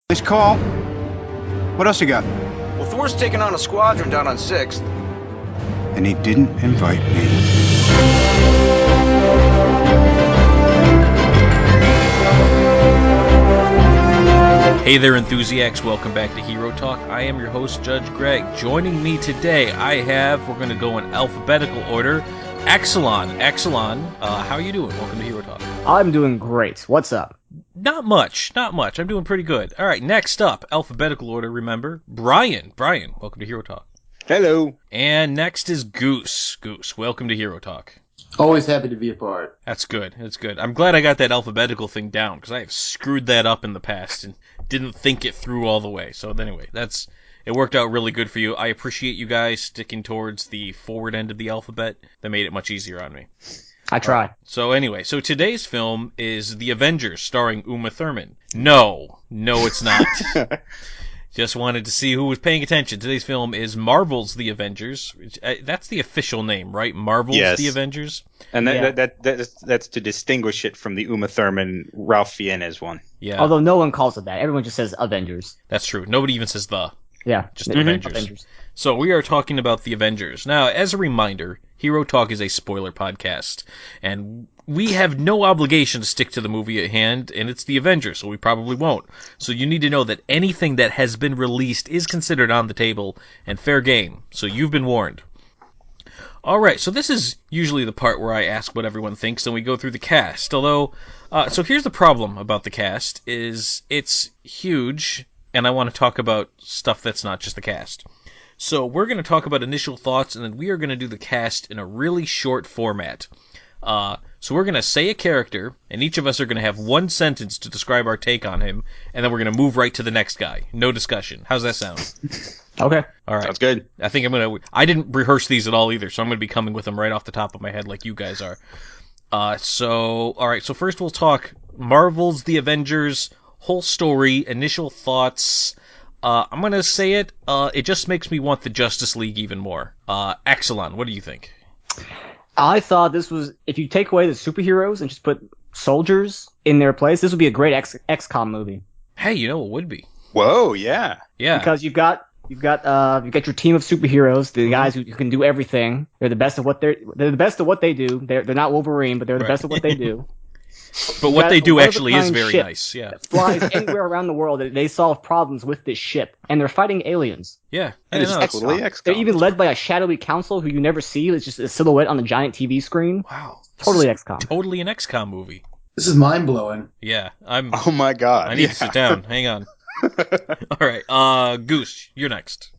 Nice call. What else you got? Well, Thor's taking on a squadron down on 6th. And he didn't invite me. Hey there, Enthusiacs. Welcome back to Hero Talk. I am your host, Judge Greg. Joining me today, we're going to go in alphabetical order. Exelon, how are you doing? Welcome to Hero Talk. I'm doing great. What's up? Not much. I'm doing pretty good. All right, next up, alphabetical order, remember. Brian, welcome to Hero Talk. Hello. And next is Goose, welcome to Hero Talk. Always happy to be a part. That's good. I'm glad I got that alphabetical thing down, because I have screwed that up in the past and didn't think it through all the way. So anyway, it worked out really good for you. I appreciate you guys sticking towards the forward end of the alphabet. That made it much easier on me. I try. So anyway, today's film is The Avengers, starring Uma Thurman. No, it's not. Just wanted to see who was paying attention. Today's film is Marvel's The Avengers. That's the official name, right? Marvel's Yes. The Avengers? And that's to distinguish it from the Uma Thurman, Ralph Fiennes one. Yeah. Although no one calls it that. Everyone just says Avengers. That's true. Nobody even says the. Yeah. Just Avengers. So we are talking about The Avengers. Now, as a reminder, Hero Talk is a spoiler podcast, and we have no obligation to stick to the movie at hand, and it's The Avengers, so we probably won't. So you need to know that anything that has been released is considered on the table and fair game, so you've been warned. Alright, so this is usually the part where I ask what everyone thinks, and we go through the cast. Although, so here's the problem about the cast, is it's huge, and I want to talk about stuff that's not just the cast. So we're going to talk about initial thoughts, and then we are going to do the cast in a really short format. So we're going to say a character, and each of us are going to have one sentence to describe our take on him, and then we're going to move right to the next guy. No discussion. How's that sound? Okay. All right. Sounds good. I didn't rehearse these at all either, so I'm going to be coming with them right off the top of my head like you guys are. All right, so first we'll talk Marvel's The Avengers, whole story, initial thoughts. I'm going to say it. It just makes me want the Justice League even more. Exelon, what do you think? I thought this was, if you take away the superheroes and just put soldiers in their place, this would be a great XCOM movie. Hey, it would be. Whoa, yeah. Yeah. Because you've got your team of superheroes, the guys who can do everything. They're the best of what they're the best of what they do. They're not Wolverine, but they're the best of what they do. But what they do actually is very nice. Yeah. That flies anywhere around the world. They solve problems with this ship, and they're fighting aliens. Yeah. And it's totally They're XCOM. even led by a shadowy council who you never see. It's just a silhouette on the giant TV screen. Wow. Totally XCOM. Totally an XCOM movie. This is mind-blowing. Yeah. Oh my god. I need to sit down. Hang on. All right. Goose, you're next.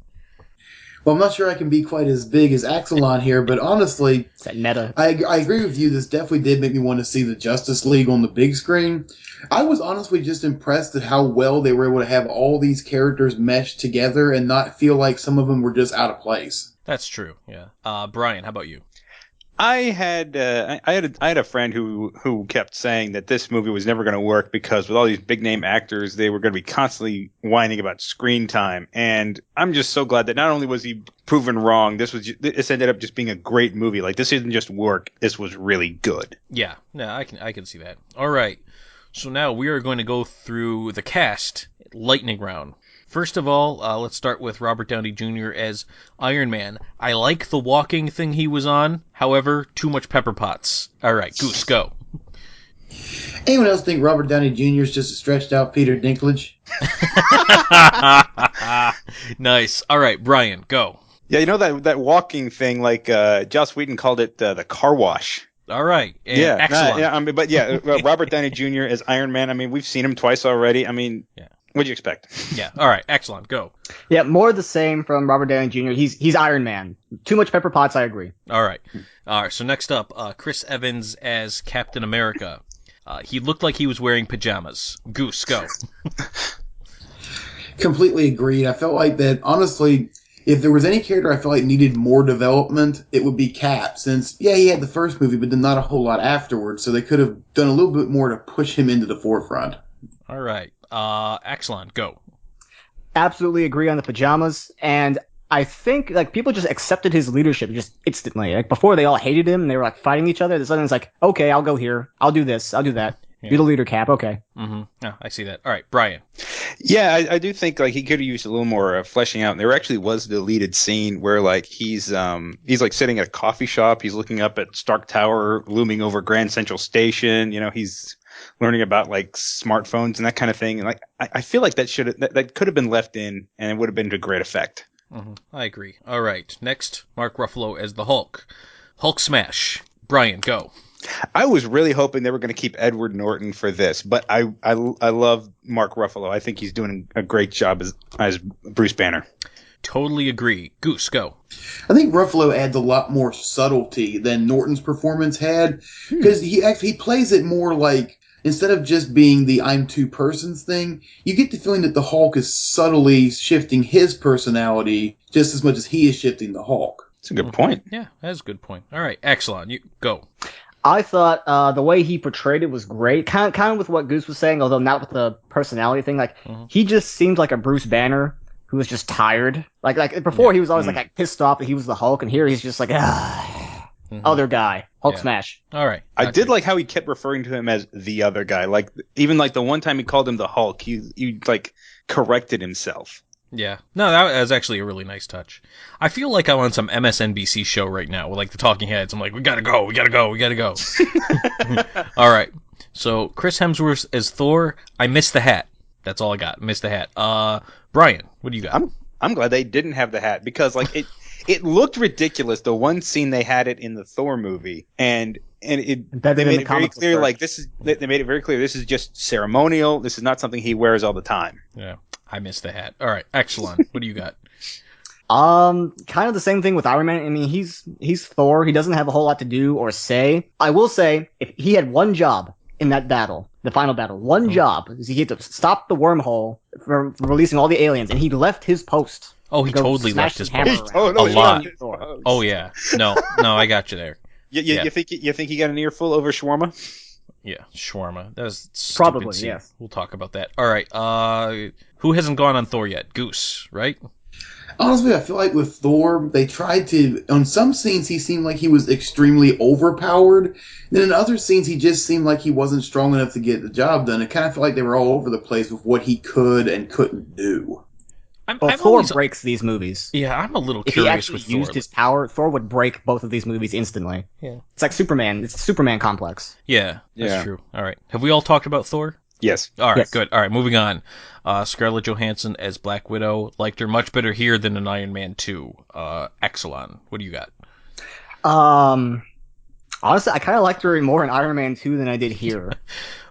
Well, I'm not sure I can be quite as big as Axelon here, but honestly, It's that meta. I agree with you. This definitely did make me want to see the Justice League on the big screen. I was honestly just impressed at how well they were able to have all these characters mesh together and not feel like some of them were just out of place. That's true. Yeah. Brian, how about you? I had a friend who kept saying that this movie was never going to work because with all these big name actors, they were going to be constantly whining about screen time. And I'm just so glad that not only was he proven wrong, this ended up just being a great movie. Like, this didn't just work; this was really good. Yeah. No, I can see that. All right. So now we are going to go through the cast, lightning round. First of all, let's start with Robert Downey Jr. as Iron Man. I like the walking thing he was on. However, too much pepper pots. All right, Goose, go. Anyone else think Robert Downey Jr. is just a stretched out Peter Dinklage? Nice. All right, Brian, go. Yeah, that walking thing, like Joss Whedon called it the car wash. All right. And Yeah, excellent. Robert Downey Jr. as Iron Man. I mean, we've seen him twice already. I mean, Yeah. What'd you expect? Yeah. All right. Excellent. Go. Yeah, more of the same from Robert Downey Jr. He's Iron Man. Too much pepper pots, I agree. All right. So next up, Chris Evans as Captain America. He looked like he was wearing pajamas. Goose, go. Completely agreed. I felt like that, honestly, if there was any character I felt like needed more development, it would be Cap, since, yeah, he had the first movie, but then not a whole lot afterwards, so they could have done a little bit more to push him into the forefront. All right. Excellent. Go. Absolutely agree on the pajamas, and I think like people just accepted his leadership just instantly. Like before, they all hated him and they were like fighting each other. Then suddenly it's like, okay, I'll go here, I'll do this, I'll do that. Yeah. Be the leader, Cap. Okay. Mm-hmm. Oh, I see that. All right, Brian. Yeah, I do think like he could have used a little more fleshing out. And there actually was a deleted scene where like he's like sitting at a coffee shop. He's looking up at Stark Tower looming over Grand Central Station. You know, he's learning about like smartphones and that kind of thing. And like I feel like that could have been left in, and it would have been to great effect. Mm-hmm. I agree. All right, next, Mark Ruffalo as the Hulk. Hulk smash. Brian, go. I was really hoping they were going to keep Edward Norton for this, but I love Mark Ruffalo. I think he's doing a great job as Bruce Banner. Totally agree. Goose, go. I think Ruffalo adds a lot more subtlety than Norton's performance had, because he plays it more like, instead of just being the I'm two persons thing, you get the feeling that the Hulk is subtly shifting his personality just as much as he is shifting the Hulk. That's a good point. Yeah, that's a good point. All right, Exelon, you go. I thought the way he portrayed it was great, kind of with what Goose was saying, although not with the personality thing. Like he just seemed like a Bruce Banner who was just tired. Like before, he was always like pissed off that he was the Hulk, and here he's just like other guy, Hulk smash. All right, I did like how he kept referring to him as the other guy. Like even like the one time he called him the Hulk, he like corrected himself. Yeah. No, that was actually a really nice touch. I feel like I'm on some MSNBC show right now with like the talking heads. I'm like, we gotta go. All right. So Chris Hemsworth as Thor. I missed the hat. That's all I got. Missed the hat. Brian, what do you got? I'm glad they didn't have the hat, because like it looked ridiculous. The one scene they had it in the Thor movie, and they made it very clear. Like they made it very clear. This is just ceremonial. This is not something he wears all the time. Yeah. I missed the hat. All right, Exelon, what do you got? Kind of the same thing with Iron Man. I mean, he's Thor. He doesn't have a whole lot to do or say. I will say, if he had one job in that battle, the final battle, one job, is he had to stop the wormhole from releasing all the aliens, and he left his post. Oh, he totally left his post. A lot. Oh yeah. No, I got you there. You think he got an earful over shawarma? Yeah, shawarma. That was stupid probably scene. Yes. We'll talk about that. All right. Who hasn't gone on Thor yet? Goose, right? Honestly, I feel like with Thor, they tried to, on some scenes he seemed like he was extremely overpowered. Then in other scenes he just seemed like he wasn't strong enough to get the job done. It kind of felt like they were all over the place with what he could and couldn't do. Thor breaks these movies. Yeah, I'm a little if curious he with actually Thor. used his power, Thor would break both of these movies instantly. Yeah. It's like Superman. It's a Superman complex. Yeah, that's true. All right. Have we all talked about Thor? Yes. All right, Yes. good. All right, moving on. Scarlett Johansson as Black Widow. Liked her much better here than in Iron Man 2. Exelon, what do you got? Honestly, I kind of liked her more in Iron Man 2 than I did here.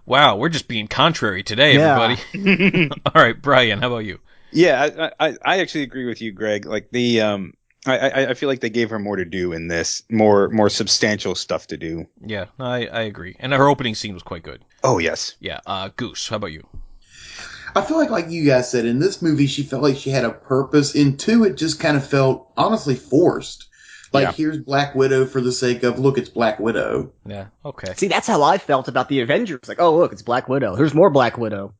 Wow, we're just being contrary today, everybody. All right, Brian, how about you? Yeah, I actually agree with you, Greg. Like I feel like they gave her more to do in this, more substantial stuff to do. Yeah, I agree. And her opening scene was quite good. Oh yes. Yeah. Goose, how about you? I feel like you guys said, in this movie she felt like she had a purpose. In 2, it just kind of felt honestly forced. Here's Black Widow for the sake of, look, it's Black Widow. Yeah. Okay. See, that's how I felt about the Avengers. Like, oh look, it's Black Widow. Here's more Black Widow.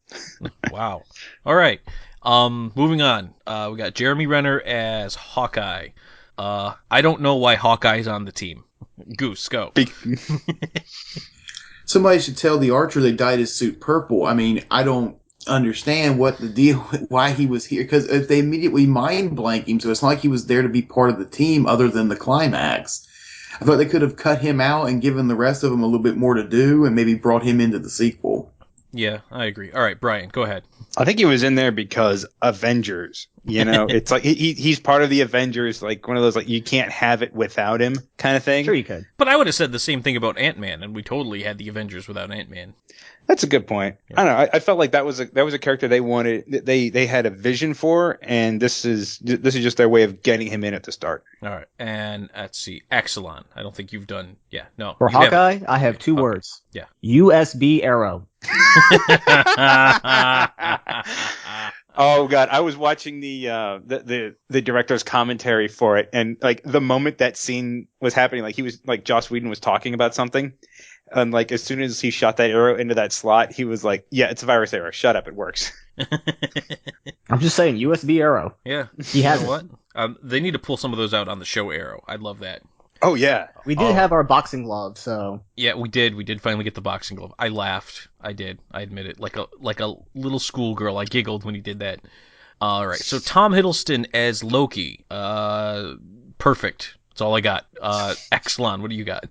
Wow. All right. Moving on. We got Jeremy Renner as Hawkeye. I don't know why Hawkeye's on the team. Goose, go. Somebody should tell the Archer they dyed his suit purple. I mean, I don't understand what the deal, why he was here, because if they immediately mind blank him, so it's not like he was there to be part of the team other than the climax. I thought they could have cut him out and given the rest of them a little bit more to do and maybe brought him into the sequel. Yeah, I agree. All right, Brian, go ahead. I think he was in there because Avengers. You know, it's like he's part of the Avengers, like one of those like you can't have it without him kind of thing. Sure you could. But I would have said the same thing about Ant-Man, and we totally had the Avengers without Ant-Man. That's a good point. Yeah. I don't know. I felt like that was a character they wanted. They had a vision for, and this is just their way of getting him in at the start. All right, and let's see, Exelon. I don't think you've done. Yeah, no. For Hawkeye, I have 2 words. Yeah. USB arrow. Oh god, I was watching the director's commentary for it, and like the moment that scene was happening, like he was like Joss Whedon was talking about something, and like as soon as he shot that arrow into that slot, he was like, "Yeah, it's a virus arrow. Shut up, it works." I'm just saying, USB arrow. Yeah, he has what? They need to pull some of those out on the show Arrow. I'd love that. Oh yeah. We did have our boxing glove, so Yeah, we did. We did finally get the boxing glove. I laughed. I did. I admit it. Like a little schoolgirl. I giggled when he did that. All right. So Tom Hiddleston as Loki. Perfect. That's all I got. Exelon, what do you got?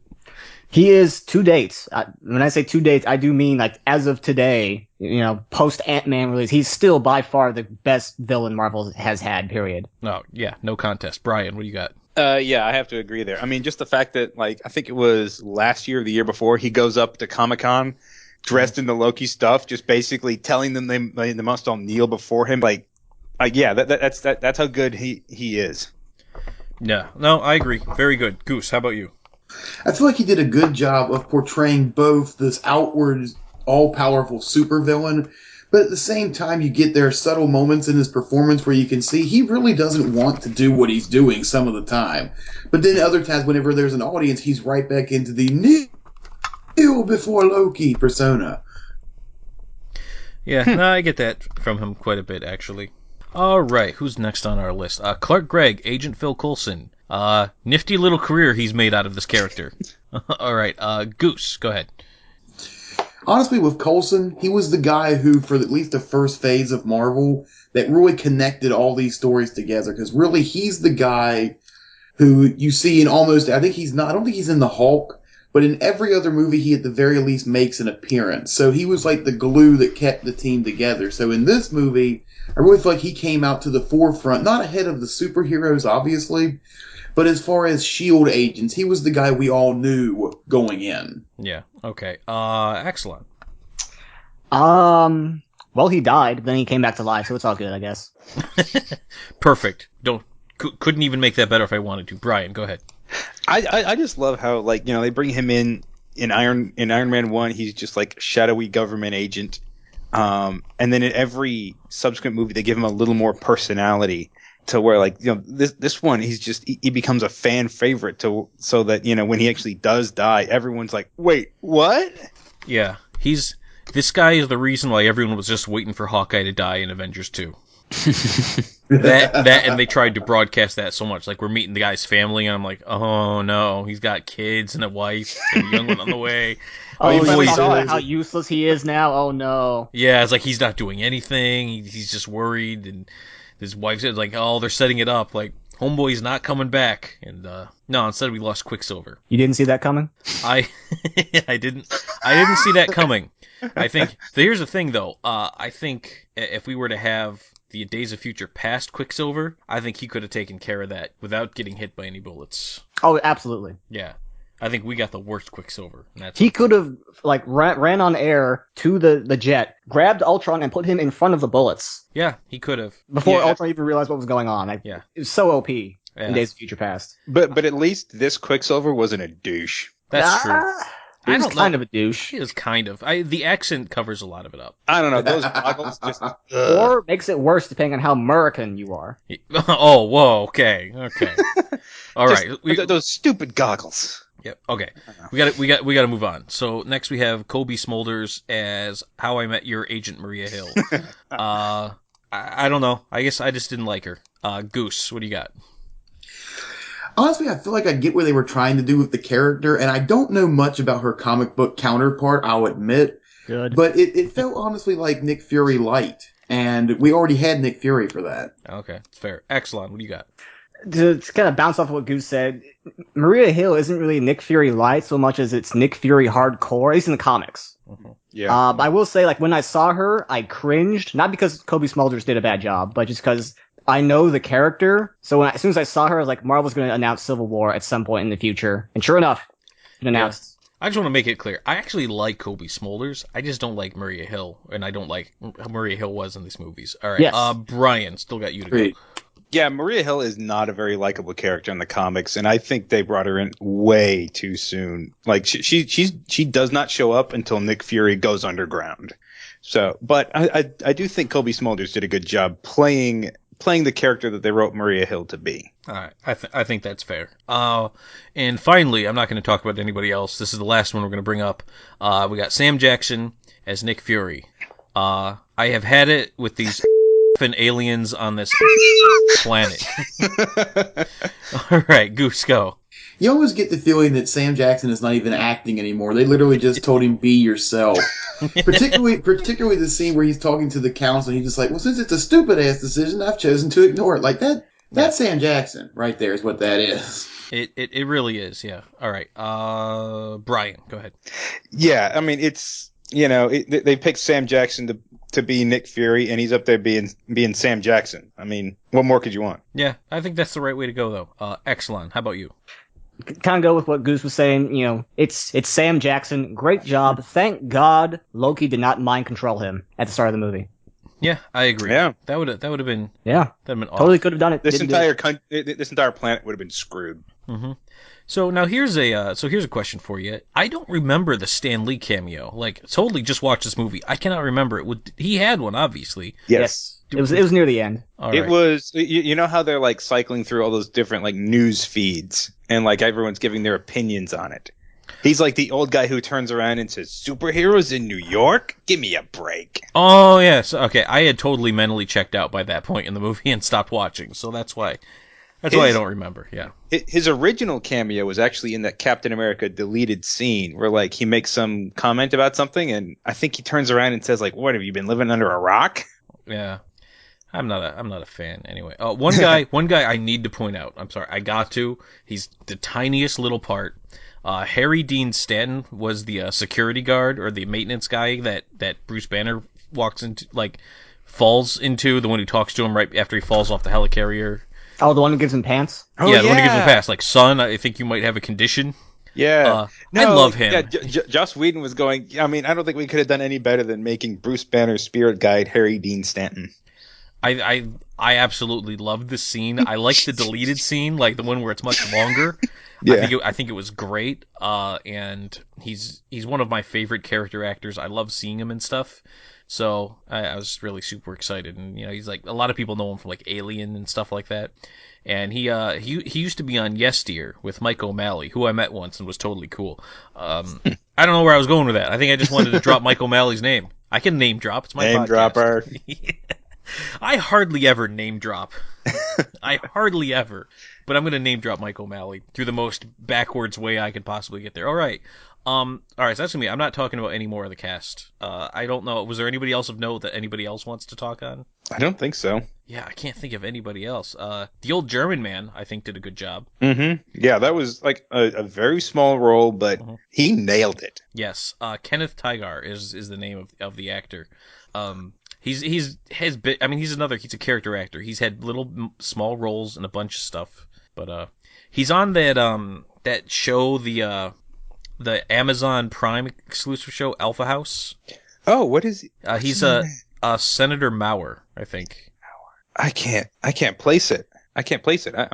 he is to date. When I say to date, I do mean like as of today. Post Ant-Man release, he's still by far the best villain Marvel has had. Period. No, yeah, no contest. Brian, what do you got? Yeah, I have to agree there. I mean, just the fact that, like, I think it was last year or the year before, he goes up to Comic-Con dressed in the Loki stuff, just basically telling them they must all kneel before him. Yeah, that's how good he is. Yeah, no, I agree. Very good. Goose, how about you? I feel like he did a good job of portraying both this outward, all-powerful supervillain, but at the same time, you get there subtle moments in his performance where you can see he really doesn't want to do what he's doing some of the time. But then other times, whenever there's an audience, he's right back into the kneel before Loki persona. Yeah, no, I get that from him quite a bit, actually. All right, who's next on our list? Clark Gregg, Agent Phil Coulson. Nifty little career he's made out of this character. All right, Goose, go ahead. Honestly, with Coulson, he was the guy who, for at least the first phase of Marvel, that really connected all these stories together. Because really, he's the guy who you see in almost, I don't think he's in the Hulk, but in every other movie, he at the very least makes an appearance. So he was like the glue that kept the team together. So in this movie, I really feel like he came out to the forefront, not ahead of the superheroes, obviously, but as far as S.H.I.E.L.D. agents, he was the guy we all knew going in. Yeah, okay. Excellent. Well, he died, then he came back to life, so it's all good, I guess. Perfect. Couldn't even make that better if I wanted to. Brian, go ahead. I just love how, like, they bring him in Iron Man 1, he's just like shadowy government agent. And then in every subsequent movie, they give him a little more personality to where, like, this one, he becomes a fan favorite so that, when he actually does die, everyone's like, wait, what? Yeah, this guy is the reason why everyone was just waiting for Hawkeye to die in Avengers 2. that and they tried to broadcast that so much. Like, we're meeting the guy's family, and I'm like, oh no, he's got kids and a wife and a young one on the way. Oh, you boy, saw how useless he is now? Oh no. Yeah, it's like he's not doing anything. He's just worried, and his wife said, like, oh, they're setting it up. Like, homeboy's not coming back. And no, instead we lost Quicksilver. You didn't see that coming? I didn't see that coming. I think here's the thing, though. I think if we were to have the Days of Future Past Quicksilver, I think he could have taken care of that without getting hit by any bullets. Oh, absolutely. Yeah. I think we got the worst Quicksilver. And he could have ran on air to the jet, grabbed Ultron, and put him in front of the bullets. Yeah, he could have. Before Ultron even realized what was going on. It was so OP in Days of Future Past. But at least this Quicksilver wasn't a douche. That's true. He was kind of a douche. He is kind of. The accent covers a lot of it up. I don't know. Those goggles just... Or makes it worse depending on how American you are. Oh, whoa, okay. All right. Those stupid goggles. Yep. Okay. We got to move on. So next we have Kobe Smulders as How I Met Your Agent Maria Hill. I don't know. I guess I just didn't like her. Goose, what do you got? Honestly, I feel like I get what they were trying to do with the character, and I don't know much about her comic book counterpart, I'll admit. Good. But it felt honestly like Nick Fury light, and we already had Nick Fury for that. Okay, it's fair. Excellent. What do you got? To kind of bounce off what Goose said, Maria Hill isn't really Nick Fury light so much as it's Nick Fury hardcore, at least in the comics. Mm-hmm. Yeah. I will say, like, when I saw her, I cringed, not because Kobe Smulders did a bad job, but just because I know the character. So as soon as I saw her, I was like, Marvel's going to announce Civil War at some point in the future. And sure enough, it announced. I just want to make it clear. I actually like Kobe Smulders. I just don't like Maria Hill, and I don't like how Maria Hill was in these movies. All right. Yes. Brian, still got you to go. Yeah, Maria Hill is not a very likable character in the comics, and I think they brought her in way too soon. Like, she does not show up until Nick Fury goes underground. So, but I do think Kobe Smulders did a good job playing the character that they wrote Maria Hill to be. All right, I think that's fair. And finally, I'm not going to talk about anybody else. This is the last one we're going to bring up. We got Sam Jackson as Nick Fury. I have had it with these aliens on this planet. All right, Goose, go. You always get the feeling that Sam Jackson is not even acting anymore. They literally just told him, be yourself. particularly the scene where he's talking to the council, and he's just like, well, since it's a stupid-ass decision, I've chosen to ignore it. Like, that's Sam Jackson right there is what that is. It really is, yeah. All right. Brian, go ahead. Yeah, I mean, it's, they picked Sam Jackson to be Nick Fury, and he's up there being Sam Jackson. I mean, what more could you want? Yeah, I think that's the right way to go, though. Exelon, how about you? Kind of go with what Goose was saying. It's Sam Jackson. Great job. Thank God Loki did not mind control him at the start of the movie. Yeah, I agree. Yeah, that would have been totally awesome. could have done it. This entire planet would have been screwed. Mm-hmm. So now here's a question for you. I don't remember the Stan Lee cameo. Like, totally just watched this movie. I cannot remember it. He had one, obviously. Yes. It was near the end. It was, you know how they're like cycling through all those different like news feeds and like everyone's giving their opinions on it. He's like the old guy who turns around and says, "Superheroes in New York? Give me a break." Oh, yes. Okay, I had totally mentally checked out by that point in the movie and stopped watching, so that's why I don't remember. Yeah. His original cameo was actually in that Captain America deleted scene where like he makes some comment about something and I think he turns around and says like, "What, have you been living under a rock?" Yeah. I'm not a fan anyway. One guy I need to point out. I'm sorry, I got to. He's the tiniest little part. Harry Dean Stanton was the security guard or the maintenance guy that Bruce Banner falls into, the one who talks to him right after he falls off the helicarrier. Oh, the one who gives him pants? Oh, yeah, the one who gives him pants. Like, son, I think you might have a condition. Yeah. I love him. Yeah, Joss Whedon was going, I mean, I don't think we could have done any better than making Bruce Banner's spirit guide Harry Dean Stanton. I absolutely loved the scene. I like the deleted scene, like the one where it's much longer. Yeah. I think it was great. And he's one of my favorite character actors. I love seeing him and stuff. So I was really super excited. And he's like, a lot of people know him from like Alien and stuff like that. And he used to be on Yes Dear with Mike O'Malley, who I met once and was totally cool. I don't know where I was going with that. I think I just wanted to drop Mike O'Malley's name. I can name drop. It's my name podcast. Dropper. I hardly ever name drop. I hardly ever. But I'm going to name drop Mike O'Malley through the most backwards way I could possibly get there. All right. So that's going to be, I'm not talking about any more of the cast. I don't know. Was there anybody else of note that anybody else wants to talk on? I don't think so. Yeah, I can't think of anybody else. The old German man, I think, did a good job. Mm-hmm. Yeah, that was like a very small role, but he nailed it. Yes. Kenneth Tygar is the name of the actor. He's a character actor. He's had little small roles in a bunch of stuff, but he's on that show, the Amazon Prime exclusive show Alpha House. Oh, what is he? He's Senator Mauer, I think. I can't place it. I'm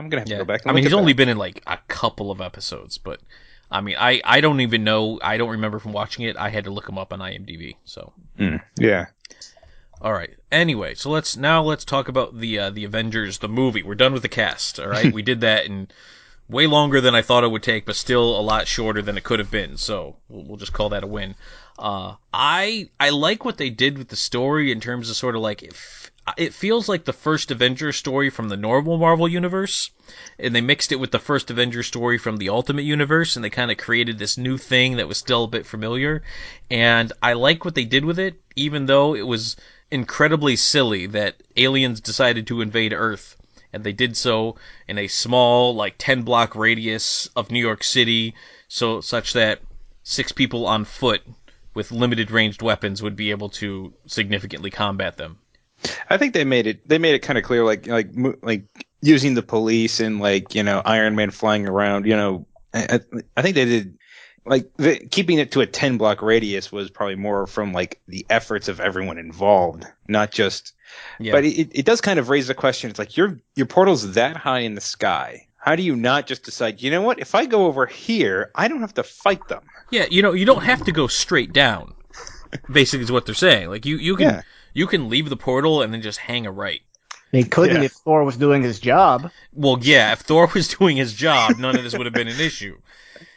gonna have to go back. I mean, he's only been in like a couple of episodes, but I mean, I don't even know. I don't remember from watching it. I had to look him up on IMDb. So yeah. All right. Anyway, so let's talk about the Avengers, the movie. We're done with the cast. All right, we did that in way longer than I thought it would take, but still a lot shorter than it could have been. So we'll just call that a win. I like what they did with the story in terms of sort of like it feels like the first Avengers story from the normal Marvel universe, and they mixed it with the first Avengers story from the Ultimate Universe, and they kind of created this new thing that was still a bit familiar. And I like what they did with it, even though it was incredibly silly that aliens decided to invade Earth, and they did so in a small, like 10-block radius of New York City, such that 6 people on foot with limited ranged weapons would be able to significantly combat them. I think they made it kind of clear, like using the police and like Iron Man flying around. I think they did. Like keeping it to a 10-block radius was probably more from like the efforts of everyone involved, not just. Yeah. But it does kind of raise the question. It's like your portal's that high in the sky. How do you not just decide? You know what? If I go over here, I don't have to fight them. Yeah, you don't have to go straight down. Basically, is what they're saying. Like you can leave the portal and then just hang a right. They couldn't if Thor was doing his job. Well, yeah, if Thor was doing his job, none of this would have been an issue.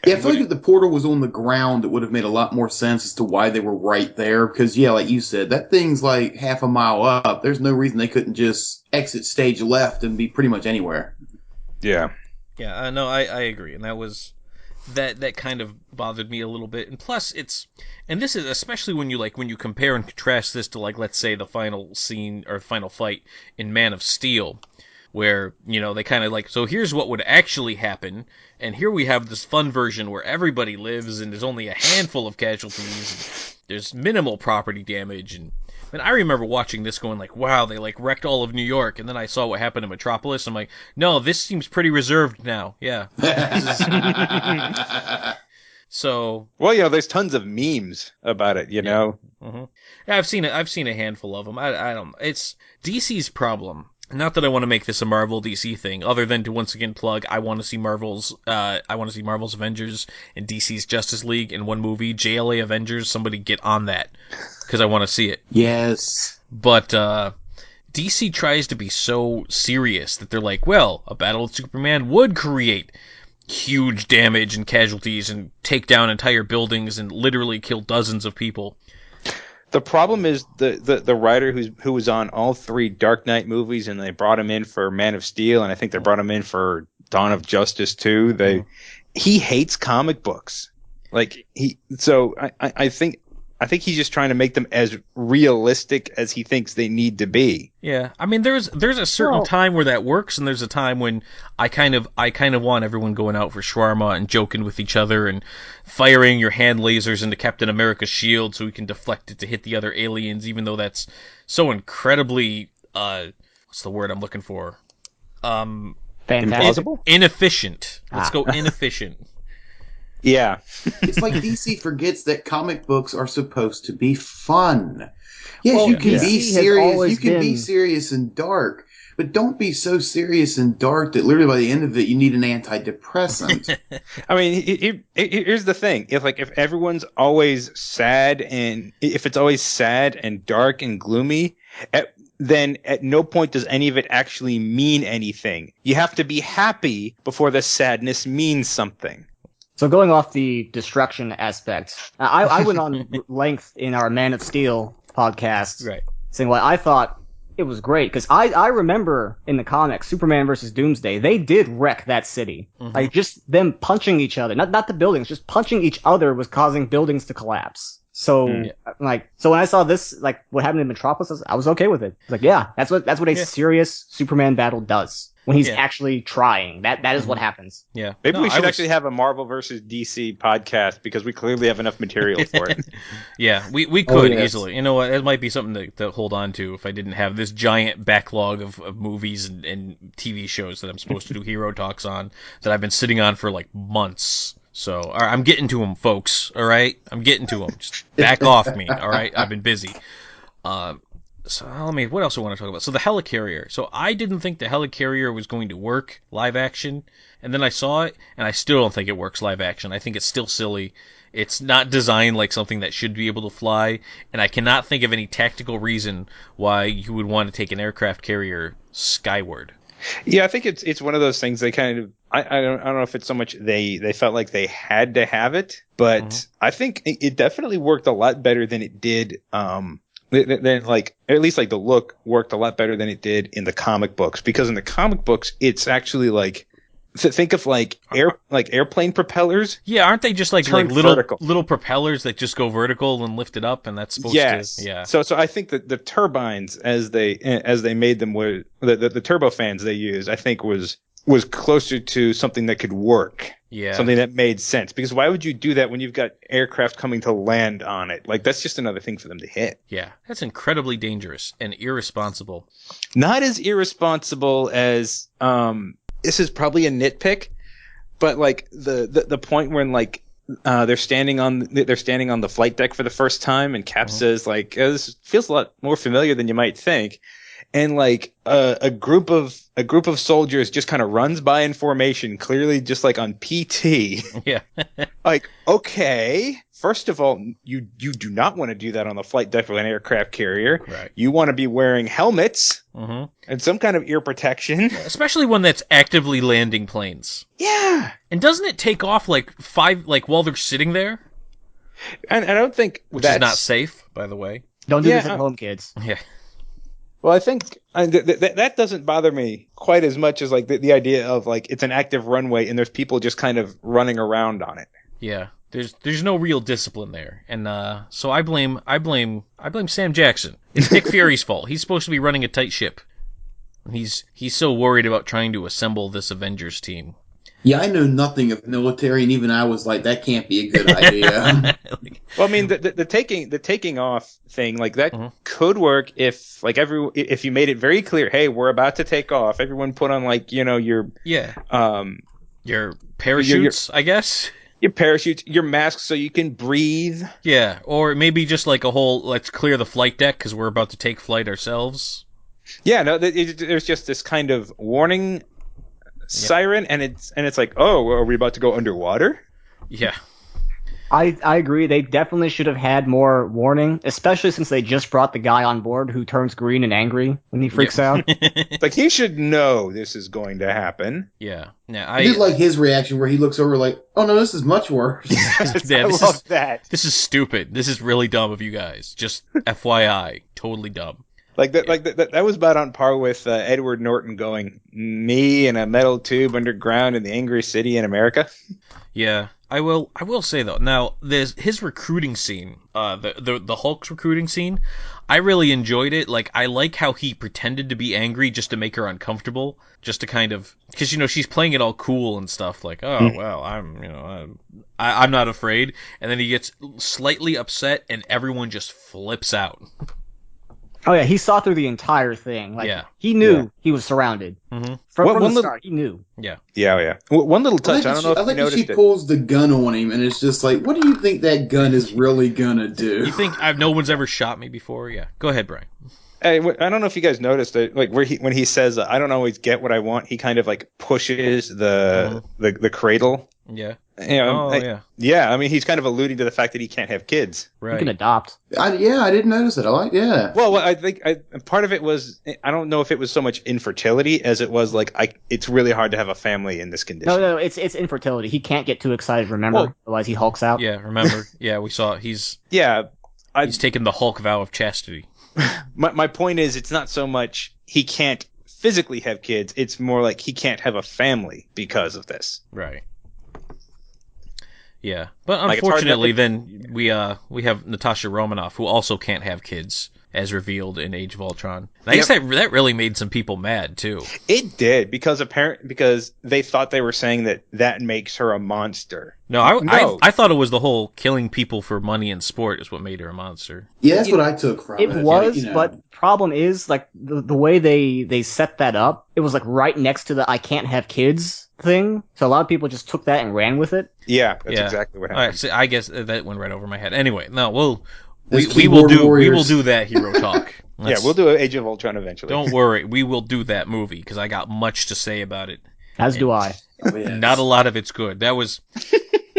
Yeah, I feel like if the portal was on the ground, it would have made a lot more sense as to why they were right there. Because, yeah, like you said, that thing's like half a mile up. There's no reason they couldn't just exit stage left and be pretty much anywhere. Yeah. Yeah, no, I agree, and that kind of bothered me a little bit. And plus, and this is especially when you compare and contrast this to, like, let's say the final scene or final fight in Man of Steel, where they kind of like, so here's what would actually happen, and here we have this fun version where everybody lives and there's only a handful of casualties, and there's minimal property damage. And I remember watching this going like, wow, they like wrecked all of New York, and then I saw what happened in Metropolis. I'm like, no, this seems pretty reserved now. Yeah. So. Well, there's tons of memes about it, know. Mm-hmm. Yeah, I've seen a handful of them. I don't. It's DC's problem. Not that I want to make this a Marvel DC thing, other than to once again plug, I want to see Marvel's Avengers and DC's Justice League in one movie. JLA Avengers, somebody get on that, because I want to see it. Yes. But DC tries to be so serious that they're like, well, a battle with Superman would create huge damage and casualties and take down entire buildings and literally kill dozens of people. The problem is the writer who was on all 3 Dark Knight movies, and they brought him in for Man of Steel, and I think they brought him in for Dawn of Justice too. He hates comic books. I think he's just trying to make them as realistic as he thinks they need to be. Yeah, I mean, there's a certain time where that works, and there's a time when I kind of want everyone going out for shawarma and joking with each other and firing your hand lasers into Captain America's shield so he can deflect it to hit the other aliens, even though that's so incredibly what's the word I'm looking for? Fantastic. Inefficient. Let's go inefficient. Yeah. It's like DC forgets that comic books are supposed to be fun. Yes, you can be serious. You can be serious and dark, but don't be so serious and dark that literally by the end of it you need an antidepressant. I mean, here's the thing: if everyone's always sad, and if it's always sad and dark and gloomy, then at no point does any of it actually mean anything. You have to be happy before the sadness means something. So going off the destruction aspect, I went on length in our Man of Steel podcast, right, saying what I thought it was great, because I remember in the comics, Superman versus Doomsday, they did wreck that city. Mm-hmm. Like, just them punching each other, not the buildings, just punching each other was causing buildings to collapse. So, so when I saw this, like, what happened in Metropolis, I was okay with it. It's like, yeah, that's what a serious Superman battle does. When he's actually trying. That is what happens. Yeah. Maybe we should actually have a Marvel versus DC podcast, because we clearly have enough material for it. Yeah, we could easily. You know what? It might be something to hold on to if I didn't have this giant backlog of movies and TV shows that I'm supposed to do hero talks on that I've been sitting on for like months. So I'm getting to them, folks. All right? I'm getting to them. Just back off me. All right? I've been busy. So what else do I want to talk about? So the helicarrier. So I didn't think the helicarrier was going to work live action, and then I saw it, and I still don't think it works live action. I think it's still silly. It's not designed like something that should be able to fly, and I cannot think of any tactical reason why you would want to take an aircraft carrier skyward. Yeah, I think it's one of those things they kind of I don't know if it's so much they felt like they had to have it, but I think it definitely worked a lot better than it did. Then, like, at least like the look worked a lot better than it did in the comic books, because in the comic books it's actually like, think of like airplane propellers. Yeah, aren't they just like vertical. little propellers that just go vertical and lift it up, and that's supposed to? Yeah. So I think that the turbines as they made them were the turbofans they used, I think was closer to something that could work. Yeah. Something that made sense. Because why would you do that when you've got aircraft coming to land on it? Like, that's just another thing for them to hit. Yeah. That's incredibly dangerous and irresponsible. Not as irresponsible as this is probably a nitpick, but like the point when like they're standing on the flight deck for the first time, and Cap says like, this feels a lot more familiar than you might think. And like a group of soldiers just kind of runs by in formation, clearly just like on PT. Yeah. Like, okay, first of all, you do not want to do that on the flight deck of an aircraft carrier. Right. You want to be wearing helmets and some kind of ear protection, especially one that's actively landing planes. Yeah. And doesn't it take off like while they're sitting there? And I don't think which is not safe, by the way. Don't do this at home, kids. Yeah. Well, I think that doesn't bother me quite as much as like the idea of like it's an active runway and there's people just kind of running around on it. Yeah, there's no real discipline there, and so I blame Sam Jackson. It's Nick Fury's fault. He's supposed to be running a tight ship. He's so worried about trying to assemble this Avengers team. Yeah, I know nothing of military, and even I was like, that can't be a good idea. Well, I mean, the taking off thing, like that could work if like if you made it very clear, hey, we're about to take off. Everyone put on like your parachutes, I guess. Your parachutes, your masks, so you can breathe. Yeah, or maybe just like a whole let's clear the flight deck because we're about to take flight ourselves. Yeah, no, there's just this kind of warning siren, and it's like, oh, are we about to go underwater? Yeah. I agree. They definitely should have had more warning, especially since they just brought the guy on board who turns green and angry when he freaks out. Like, he should know this is going to happen. Yeah. I did like his reaction where he looks over like, oh no, this is much worse. I love that. This is stupid. This is really dumb of you guys. Just FYI. Totally dumb. That was about on par with Edward Norton going, me in a metal tube underground in the angriest city in America. Yeah, I will say though. Now, there's his recruiting scene, the Hulk's recruiting scene. I really enjoyed it. Like, I like how he pretended to be angry just to make her uncomfortable, just to kind of, because she's playing it all cool and stuff. Like, oh well, I'm not afraid, and then he gets slightly upset, and everyone just flips out. Oh yeah, he saw through the entire thing. Like, he knew he was surrounded. Mm-hmm. From the start, he knew. Yeah. Yeah. One little touch. I don't know if you noticed it. She pulls the gun on him, and it's just like, what do you think that gun is really gonna do? You think no one's ever shot me before? Yeah. Go ahead, Brian. I don't know if you guys noticed it, like when he says, "I don't always get what I want," he kind of like pushes the cradle. Yeah. Yeah. I mean, he's kind of alluding to the fact that he can't have kids. Right. He can adopt. I didn't notice it. Well, I think part of it was, I don't know if it was so much infertility as it was like it's really hard to have a family in this condition. No, it's infertility. He can't get too excited. Remember, otherwise he hulks out. Yeah. Remember. Yeah, we saw he's taken the Hulk vow of chastity. My point is, it's not so much he can't physically have kids. It's more like he can't have a family because of this. Right. Yeah, but unfortunately, then we have Natasha Romanoff, who also can't have kids, as revealed in Age of Ultron. And I guess that really made some people mad too. It did, because they thought they were saying that makes her a monster. No, I thought it was the whole killing people for money and sport is what made her a monster. Yeah, that's what I took from it. It was, but problem is, like, the way they set that up, it was like right next to the I can't have kids thing. So a lot of people just took that and ran with it. Yeah, that's exactly what happened. All right, so I guess that went right over my head. Anyway, no, we will do that hero talk. We'll do Age of Ultron eventually. Don't worry, we will do that movie because I got much to say about it. As do I. Oh, yes. Not a lot of it's good. That was,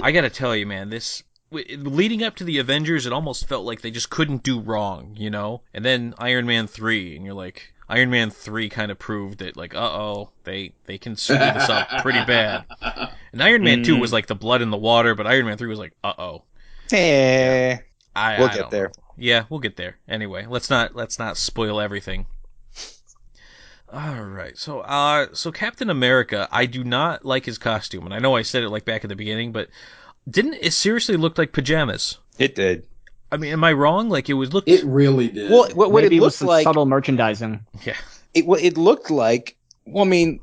I gotta tell you, man, this leading up to the Avengers, it almost felt like they just couldn't do wrong, And then Iron Man 3, and you're like, Iron Man 3 kind of proved that, like, they can screw this up pretty bad. And Iron Man 2 was like the blood in the water, but Iron Man 3 was like, we'll get there. Yeah, we'll get there. Anyway, let's not spoil everything. All right, so Captain America, I do not like his costume, and I know I said it like back at the beginning, but didn't it seriously look like pajamas? It did. I mean, am I wrong? Like, it really did. Well, what Maybe it looked like, subtle merchandising. Yeah. It looked like. Well, I mean,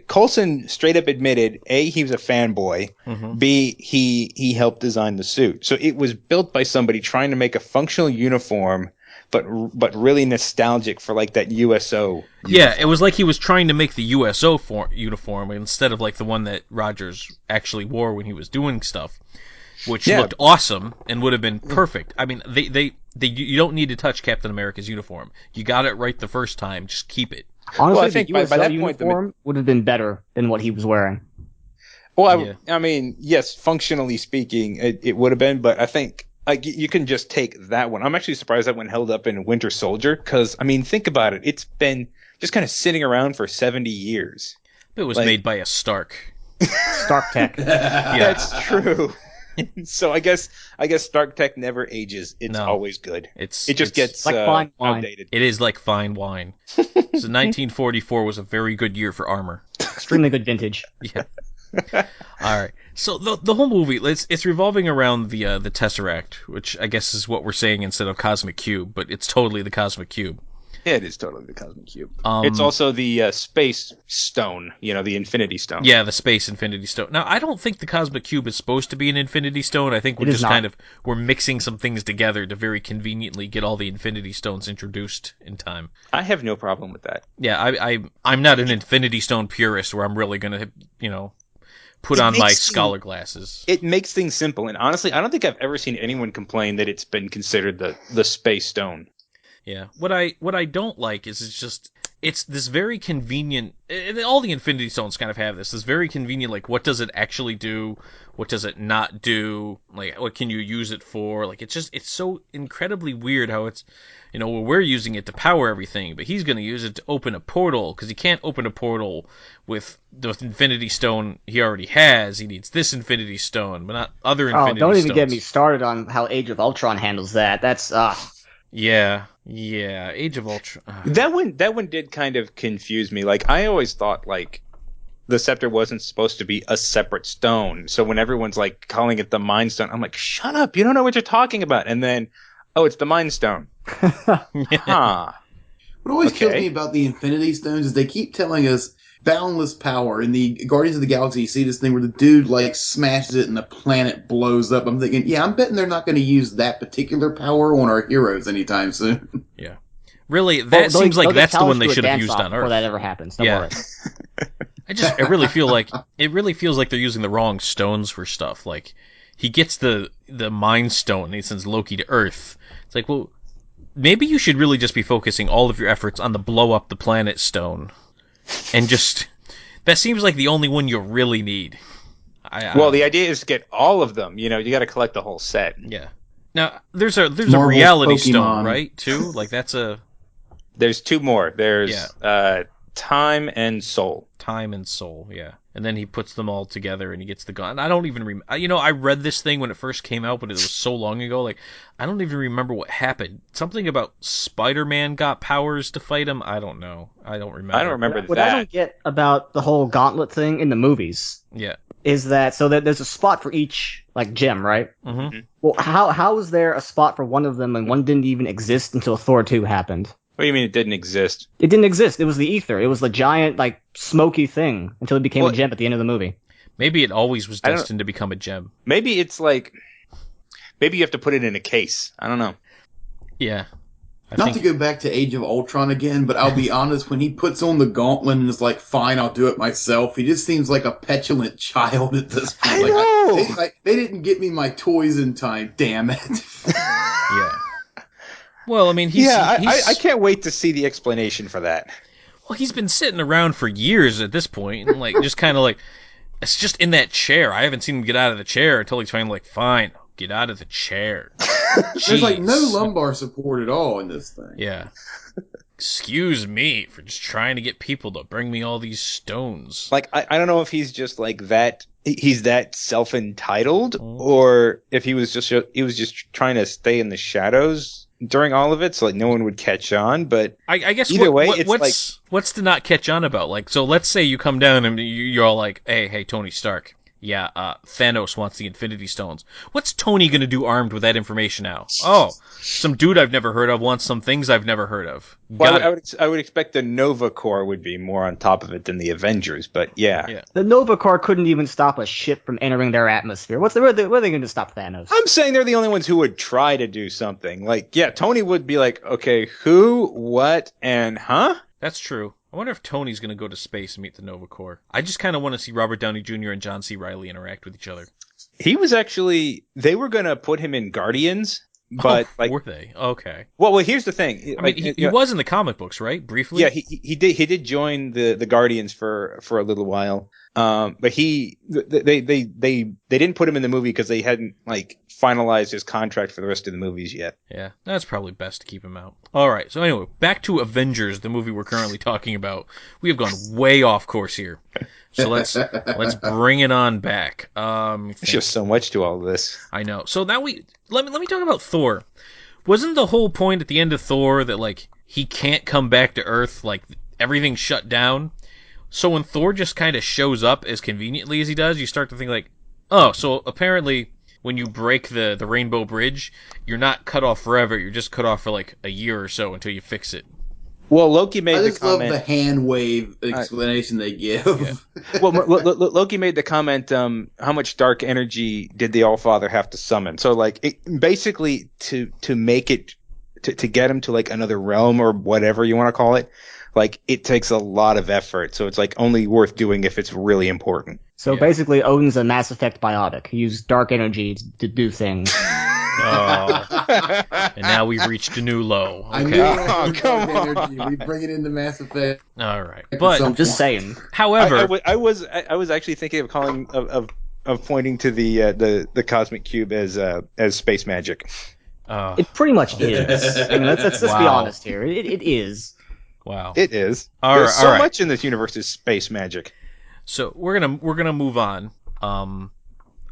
Coulson straight up admitted, A, he was a fanboy. Mm-hmm. B, he helped design the suit. So it was built by somebody trying to make a functional uniform, but really nostalgic for like that USO. Yeah, it was like he was trying to make the USO uniform instead of like the one that Rogers actually wore when he was doing stuff, which looked awesome and would have been perfect. I mean, you don't need to touch Captain America's uniform. You got it right the first time. Just keep it. Honestly, I think the USO by that uniform would have been better than what he was wearing. Well, I mean, yes, functionally speaking, it would have been, but I think you can just take that one. I'm actually surprised that one held up in Winter Soldier, because, I mean, think about it. It's been just kind of sitting around for 70 years. It was made by a Stark. Stark Tech. Yeah. That's true. So I guess Stark Tech never ages. It's No. always good. It just It's gets like fine wine. outdated. It is like fine wine. So 1944 was a very good year for armor. Extremely good vintage. Yeah. All right. So the whole movie, it's revolving around the Tesseract, which I guess is what we're saying instead of Cosmic Cube, but it's totally the Cosmic Cube. Yeah, it is totally the Cosmic Cube. It's also the Space Stone, the Infinity Stone. Yeah, the Space Infinity Stone. Now, I don't think the Cosmic Cube is supposed to be an Infinity Stone. I think we're just we're mixing some things together to very conveniently get all the Infinity Stones introduced in time. I have no problem with that. Yeah, I'm not an Infinity Stone purist where I'm really gonna, put on my scholar glasses. It makes things simple, and honestly, I don't think I've ever seen anyone complain that it's been considered the Space Stone. Yeah. What I don't like is it's this very convenient. All the Infinity Stones kind of have this very convenient. Like, what does it actually do? What does it not do? Like, what can you use it for? Like, it's so incredibly weird how it's, well, we're using it to power everything, but he's going to use it to open a portal because he can't open a portal with the Infinity Stone he already has. He needs this Infinity Stone, but not other Infinity Stones. Oh, don't even get me started on how Age of Ultron handles that. That's Yeah, Age of Ultron. That one did kind of confuse me. Like, I always thought, like, the scepter wasn't supposed to be a separate stone. So when everyone's, like, calling it the Mind Stone, I'm like, shut up, you don't know what you're talking about. And then, oh, it's the Mind Stone. Huh. What always kills me about the Infinity Stones is they keep telling us boundless power. In the Guardians of the Galaxy, you see this thing where the dude, like, smashes it and the planet blows up. I'm thinking, yeah, I'm betting they're not going to use that particular power on our heroes anytime soon. Yeah. Really, that seems like that's the one they should have used on Earth. Before that ever happens. Don't worry. I really feel like it really feels like they're using the wrong stones for stuff. Like, he gets the Mind Stone and he sends Loki to Earth. It's like, well, maybe you should really just be focusing all of your efforts on the blow up the planet stone. And just, that seems like the only one you really need. Well, the idea is to get all of them. You got to collect the whole set. Yeah. Now, there's a Marvel's reality Pokemon. stone, right? Too? Like, that's a... There's two more. There's Time and Soul. Time and Soul, yeah. And then he puts them all together and he gets the gun. I don't even remember. I read this thing when it first came out, but it was so long ago. Like, I don't even remember what happened. Something about Spider-Man got powers to fight him. I don't know. I don't remember. I don't remember What I don't get about the whole gauntlet thing in the movies is that there's a spot for each, like, gem, right? Mm-hmm. Well, how is there a spot for one of them and one didn't even exist until Thor 2 happened? What do you mean it didn't exist? It didn't exist. It was the ether. It was the giant, like, smoky thing until it became a gem at the end of the movie. Maybe it always was destined to become a gem. Maybe it's like... Maybe you have to put it in a case. I don't know. Yeah. Not to go back to Age of Ultron again, but I'll be honest, when he puts on the gauntlet and is like, fine, I'll do it myself, he just seems like a petulant child at this point. I know! They didn't get me my toys in time, damn it. Yeah. Well, I mean, I can't wait to see the explanation for that. Well, he's been sitting around for years at this point, and, like, just kind of like, it's just in that chair. I haven't seen him get out of the chair until he's finally like, fine, get out of the chair. There's, like, no lumbar support at all in this thing. Yeah. Excuse me for just trying to get people to bring me all these stones. Like, I don't know if he's just like that. He's that self-entitled, or if he was just trying to stay in the shadows during all of it, so like no one would catch on. But I guess either way, it's what's to not catch on about? Like, so let's say you come down and you're all like, hey, Tony Stark. Yeah, Thanos wants the Infinity Stones. What's Tony gonna do armed with that information now? Oh, some dude I've never heard of wants some things I've never heard of. Well, I would expect the Nova Corps would be more on top of it than the Avengers, but yeah. The Nova Corps couldn't even stop a ship from entering their atmosphere. What are they going to stop Thanos? I'm saying they're the only ones who would try to do something. Like, yeah, Tony would be like, okay, who, what, and huh? That's true. I wonder if Tony's going to go to space and meet the Nova Corps. I just kind of want to see Robert Downey Jr. and John C. Reilly interact with each other. He was actually... They were going to put him in Guardians, but... were they? Okay. Well, here's the thing. I mean, he was in the comic books, right? Briefly? Yeah, he did join the Guardians for a little while. But they didn't put him in the movie because they hadn't like finalized his contract for the rest of the movies yet. Yeah, that's probably best to keep him out. All right, so anyway, back to Avengers, the movie we're currently talking about. We have gone way off course here, so let's bring it on back. There's just so much to all of this. I know. So now let me talk about Thor. Wasn't the whole point at the end of Thor that like he can't come back to Earth, like everything's shut down? So when Thor just kind of shows up as conveniently as he does, you start to think like, oh, so apparently when you break the Rainbow Bridge, you're not cut off forever. You're just cut off for like a year or so until you fix it. Well, Loki made I the just comment. love the hand wave explanation they give. Yeah. Well, Loki made the comment. How much dark energy did the Allfather have to summon? So, like, basically, to make it to get him to like another realm or whatever you want to call it, like it takes a lot of effort. So it's like only worth doing if it's really important. So basically, Odin's a Mass Effect biotic. He used dark energy to do things. Oh. And now we've reached a new low. I Okay. knew Oh, come energy. We bring it into Mass Effect. All right. At But some I'm just point. saying. however, I was actually thinking of calling of pointing to the cosmic cube as space magic. It pretty much is. I mean, let's just be Wow. honest here. It is. wow. It is. All There's right, so all right. much in this universe is space magic. So we're gonna move on.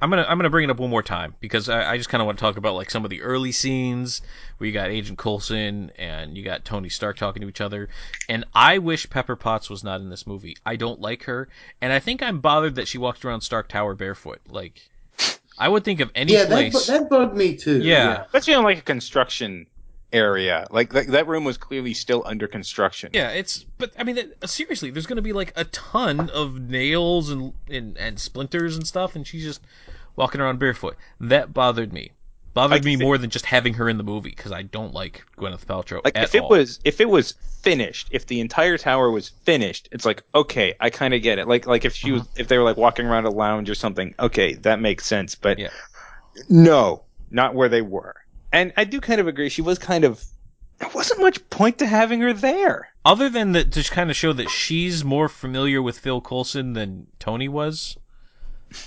I'm gonna bring it up one more time because I just kind of want to talk about like some of the early scenes where you got Agent Coulson and you got Tony Stark talking to each other. And I wish Pepper Potts was not in this movie. I don't like her, and I think I'm bothered that she walks around Stark Tower barefoot. Like, I would think of any place. that bugged me too. Yeah. Especially on like a construction area. Like that room was clearly still under construction. Yeah, but I mean, seriously, there's going to be like a ton of nails and splinters and stuff, and she's just walking around barefoot. That bothered me. Bothered me more than just having her in the movie because I don't like Gwyneth Paltrow Like at if all. it was finished, if the entire tower was finished, it's like okay, I kind of get it. Like if she was, if they were like walking around a lounge or something, okay, that makes sense. But Yeah. no, not where they were. And I do kind of agree. She was kind of. There wasn't much point to having her there. Other than that, to kind of show that she's more familiar with Phil Coulson than Tony was.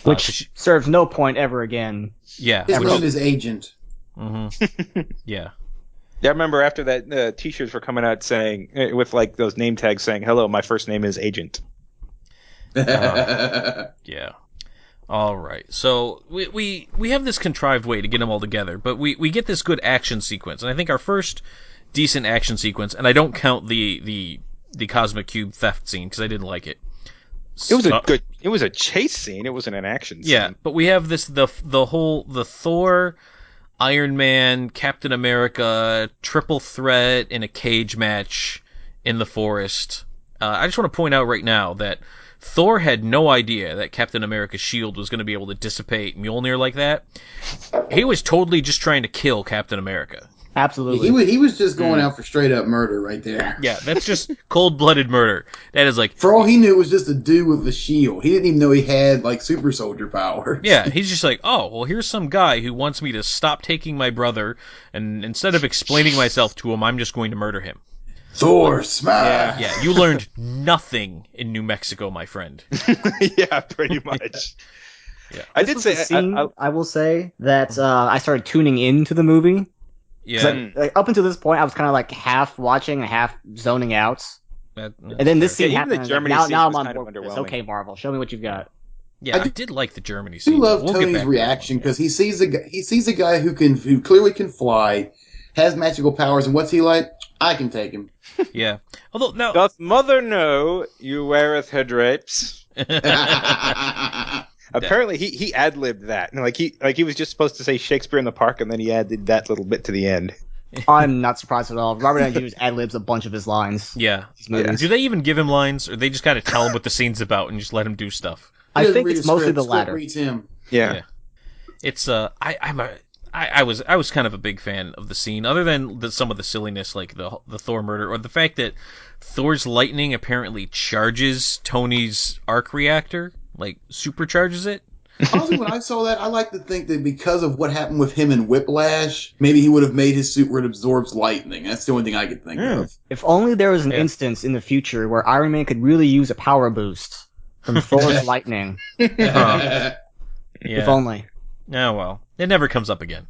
Which serves no point ever again. Yeah. His which- name is Agent. Yeah. Yeah, I remember after that, T-shirts were coming out saying, with like those name tags saying, "Hello, my first name is Agent." Yeah. All right. So we have this contrived way to get them all together, but we get this good action sequence, and I think our first decent action sequence, and I don't count the Cosmic Cube theft scene because I didn't like it. It was a chase scene. It wasn't an action scene. Yeah, but we have this the Thor, Iron Man, Captain America triple threat in a cage match in the forest. I just want to point out right now that Thor had no idea that Captain America's shield was going to be able to dissipate Mjolnir like that. He was totally just trying to kill Captain America. Absolutely. He was just going out for straight up murder right there. Yeah, that's just cold-blooded murder. That is like... For all he knew, it was just a dude with a shield. He didn't even know he had like super soldier powers. Yeah, he's just like, oh, well, here's some guy who wants me to stop taking my brother, and instead of explaining myself to him, I'm just going to murder him. Thor, smash! Yeah, you learned nothing in New Mexico, my friend. Yeah, pretty much. Yeah. I This did was say the scene, I I will say that I started tuning into the movie. 'Cause Yeah. like, up until this point, I was kind of like half watching and half zoning out. That- And then this Yeah, scene even happened. the and Germany now scene I'm was on kind of board with this. underwhelming. Okay, Marvel, show me what you've got. Yeah, I I did like the Germany I scene. do love We'll get Tony's back to that reaction one. because he sees a guy who clearly can fly, has magical powers, and what's he like? I can take him. Yeah. Although now, Doth mother know you weareth her drapes? Apparently, he ad-libbed that. And like he was just supposed to say Shakespeare in the Park, and then he added that little bit to the end. I'm not surprised at all. Robert Downey Jr. ad-libs a bunch of his lines. yeah. These movies. Do they even give him lines, or they just kind of tell him what the scene's about and just let him do stuff? He I doesn't think read it's a mostly script, the script latter. reads him. Yeah. It's I was kind of a big fan of the scene, other than some of the silliness, like the Thor murder, or the fact that Thor's lightning apparently charges Tony's arc reactor, like supercharges it. Honestly, when I saw that, I like to think that because of what happened with him in Whiplash, maybe he would have made his suit where it absorbs lightning. That's the only thing I could think of. If only there was an Yeah. instance in the future where Iron Man could really use a power boost from Thor's lightning. Yeah. If only. Oh well, it never comes up again.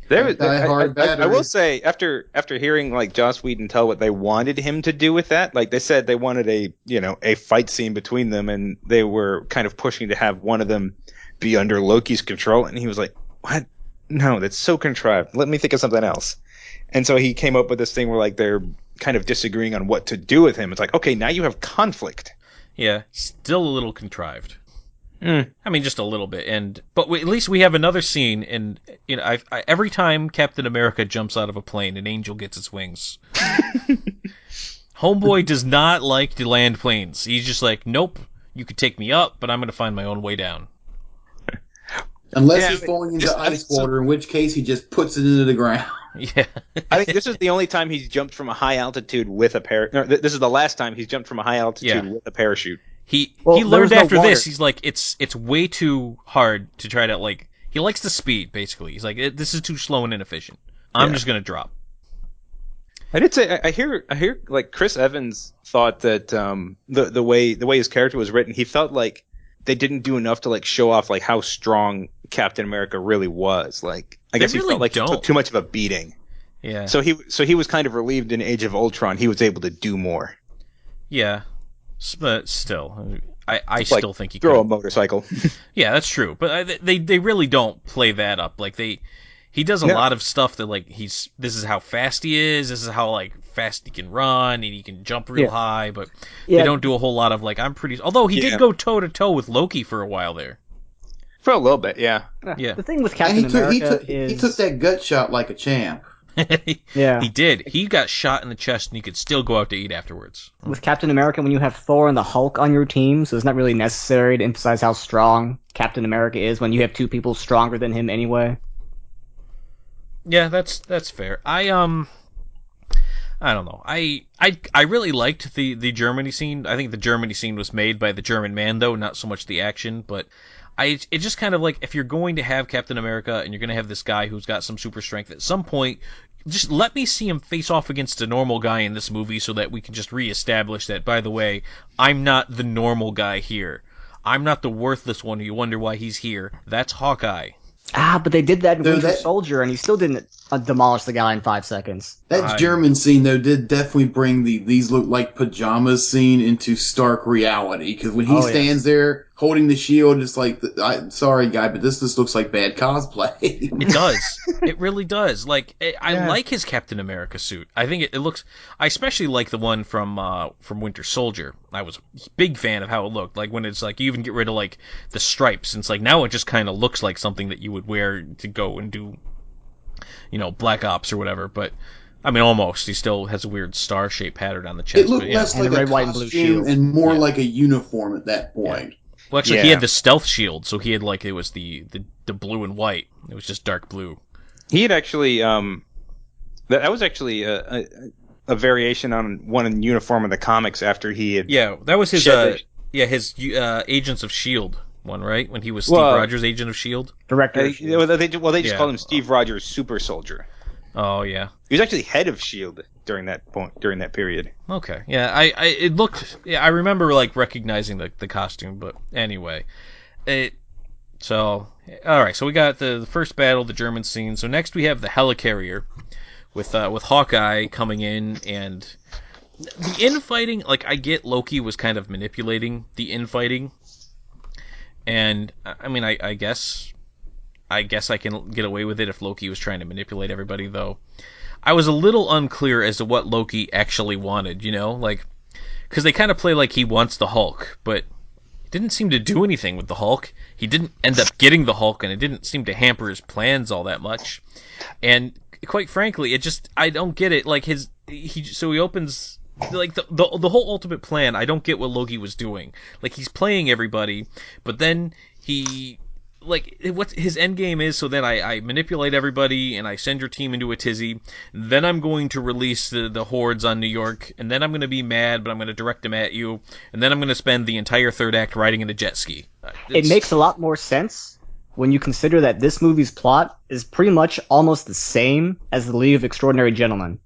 I will say, after hearing like Joss Whedon tell what they wanted him to do with that, like they said they wanted a fight scene between them, and they were kind of pushing to have one of them be under Loki's control, and he was like, "What? No, that's so contrived. Let me think of something else." And so he came up with this thing where like they're kind of disagreeing on what to do with him. It's like, okay, now you have conflict. Yeah, still a little contrived. I mean, just a little bit, but at least we have another scene. And every time Captain America jumps out of a plane, an angel gets its wings. Homeboy does not like to land planes. He's just like, nope, you could take me up, but I'm going to find my own way down. Unless he's falling into ice water, in which case he just puts it into the ground. Yeah, I think this is the only time he's jumped from a high altitude with a parachute. This is the last time he's jumped from a high altitude with a parachute. He learned after this. He's like, it's way too hard to try to like. He likes the speed, basically. He's like, this is too slow and inefficient. I'm just gonna drop. I did say I hear like Chris Evans thought that the way his character was written, he felt like they didn't do enough to like show off like how strong Captain America really was. Like I guess he felt like he took too much of a beating. Yeah. So he was kind of relieved in Age of Ultron. He was able to do more. Yeah. But still, I still think he throw could. a motorcycle. Yeah, that's true. But they really don't play that up. Like he does a lot of stuff that like this is how fast he is. This is how like fast he can run, and he can jump real high. But they don't do a whole lot of like I'm pretty. Although he did go toe to toe with Loki for a while there. For a little bit, yeah. The thing with Captain America is he took that gut shot like a champ. Yeah, he did. He got shot in the chest, and he could still go out to eat afterwards. With Captain America, when you have Thor and the Hulk on your team, so it's not really necessary to emphasize how strong Captain America is when you have two people stronger than him anyway. Yeah, that's fair. I don't know. I really liked the Germany scene. I think the Germany scene was made by the German man, though, not so much the action, but it just kind of like, if you're going to have Captain America and you're going to have this guy who's got some super strength, at some point, just let me see him face off against a normal guy in this movie so that we can just reestablish that, by the way, I'm not the normal guy here. I'm not the worthless one who you wonder why he's here. That's Hawkeye. But they did that in Winter Soldier, and he still didn't demolish the guy in 5 seconds. That German scene, though, did definitely bring these look like pajamas scene into stark reality. Because when he stands there holding the shield, it's like, sorry, guy, but this just looks like bad cosplay. It does. It really does. Like, I like his Captain America suit. I think it looks. I especially like the one from Winter Soldier. I was a big fan of how it looked. Like when it's like you even get rid of like the stripes, and it's like now it just kind of looks like something that you would wear to go and do, Black Ops or whatever. But I mean, almost. He still has a weird star-shaped pattern on the chest. It looked less like a white, and blue costume shield. and more like a uniform at that point. Yeah. Well, actually, he had the stealth shield, so he had like it was the blue and white. It was just dark blue. He had actually that was actually a variation on one uniform in the comics after he had. Yeah, that was his his Agents of S.H.I.E.L.D. one, right? When he was Steve Rogers, Agent of S.H.I.E.L.D. Director. They just called him Steve Rogers Super Soldier. Oh yeah. He was actually head of S.H.I.E.L.D. during that period. Okay. Yeah, it looked. Yeah, I remember like recognizing the costume, but anyway, So, all right. So we got the first battle, the German scene. So next we have the helicarrier with Hawkeye coming in, and the infighting. Like, I get Loki was kind of manipulating the infighting, and I mean, I guess I can get away with it if Loki was trying to manipulate everybody, though. I was a little unclear as to what Loki actually wanted, like, because they kind of play like he wants the Hulk, but he didn't seem to do anything with the Hulk. He didn't end up getting the Hulk, and it didn't seem to hamper his plans all that much. And quite frankly, I don't get it. Like he opens like the whole ultimate plan. I don't get what Loki was doing. Like, he's playing everybody, but then he. Like, what his end game is, so then I manipulate everybody, and I send your team into a tizzy, then I'm going to release the hordes on New York, and then I'm going to be mad, but I'm going to direct them at you, and then I'm going to spend the entire third act riding in a jet ski. It makes a lot more sense when you consider that this movie's plot is pretty much almost the same as the League of Extraordinary Gentlemen.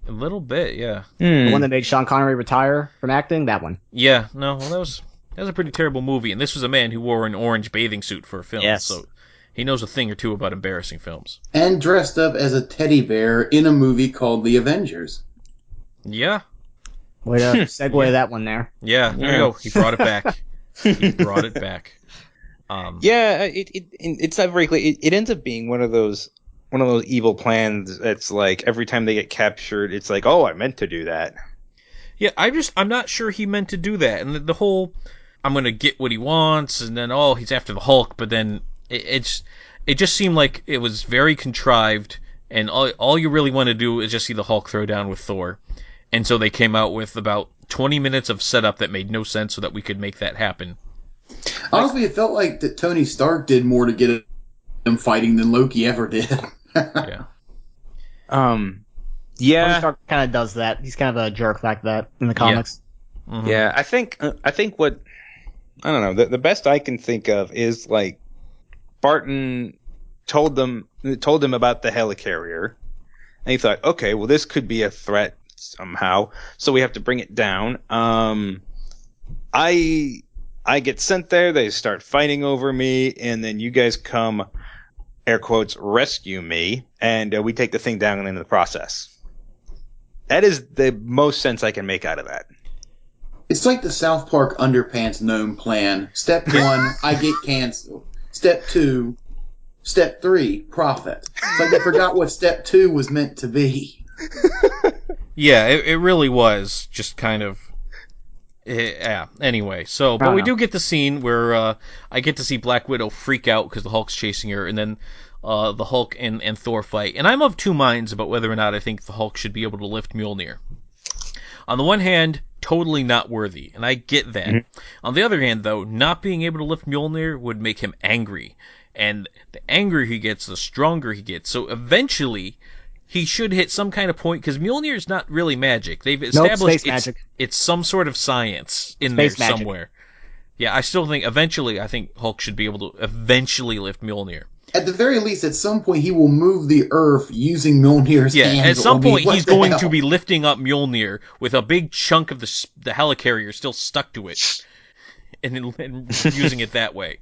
A little bit, yeah. The one that made Sean Connery retire from acting, that one. Yeah, no, well, that was a pretty terrible movie, and this was a man who wore an orange bathing suit for a film, Yes. so he knows a thing or two about embarrassing films. And dressed up as a teddy bear in a movie called The Avengers. Yeah, Way to segue that one there. yeah, there you go. He brought it back. He brought it back. It's not very clear. It ends up being one of those evil plans that's like every time they get captured, it's like, oh, I meant to do that. Yeah, I'm not sure he meant to do that, and the whole I'm gonna get what he wants, and then he's after the Hulk, but then it just seemed like it was very contrived, and all you really want to do is just see the Hulk throw down with Thor, and so they came out with about 20 minutes of setup that made no sense, so that we could make that happen. Honestly, it felt like that Tony Stark did more to get him fighting than Loki ever did. Yeah. Tony Stark kind of does that. He's kind of a jerk like that in the comics. Mm-hmm. Yeah, I think what I don't know. The best I can think of is like Barton told him about the helicarrier, and he thought, okay, well, this could be a threat somehow, so we have to bring it down. I get sent there. They start fighting over me, and then you guys come, air quotes, rescue me, and we take the thing down in the process. That is the most sense I can make out of that. It's like the South Park Underpants Gnome plan. Step 1, I get canceled. Step 2, Step 3, profit. It's like they forgot what Step 2 was meant to be. Yeah, it really was just kind of. Yeah. Anyway, but we do get the scene where I get to see Black Widow freak out because the Hulk's chasing her, and then the Hulk and Thor fight. And I'm of two minds about whether or not I think the Hulk should be able to lift Mjolnir. On the one hand, totally not worthy, and I get that. Mm-hmm. On the other hand, though, not being able to lift Mjolnir would make him angry. And the angrier he gets, the stronger he gets. So eventually, he should hit some kind of point, because Mjolnir is not really magic. They've established it's some sort of science in space there somewhere. Magic. Yeah, I still think eventually, Hulk should be able to eventually lift Mjolnir. At the very least, at some point, he will move the Earth using Mjolnir's hands. Yeah, at some point, he's going to be lifting up Mjolnir with a big chunk of the helicarrier still stuck to it, and using it that way.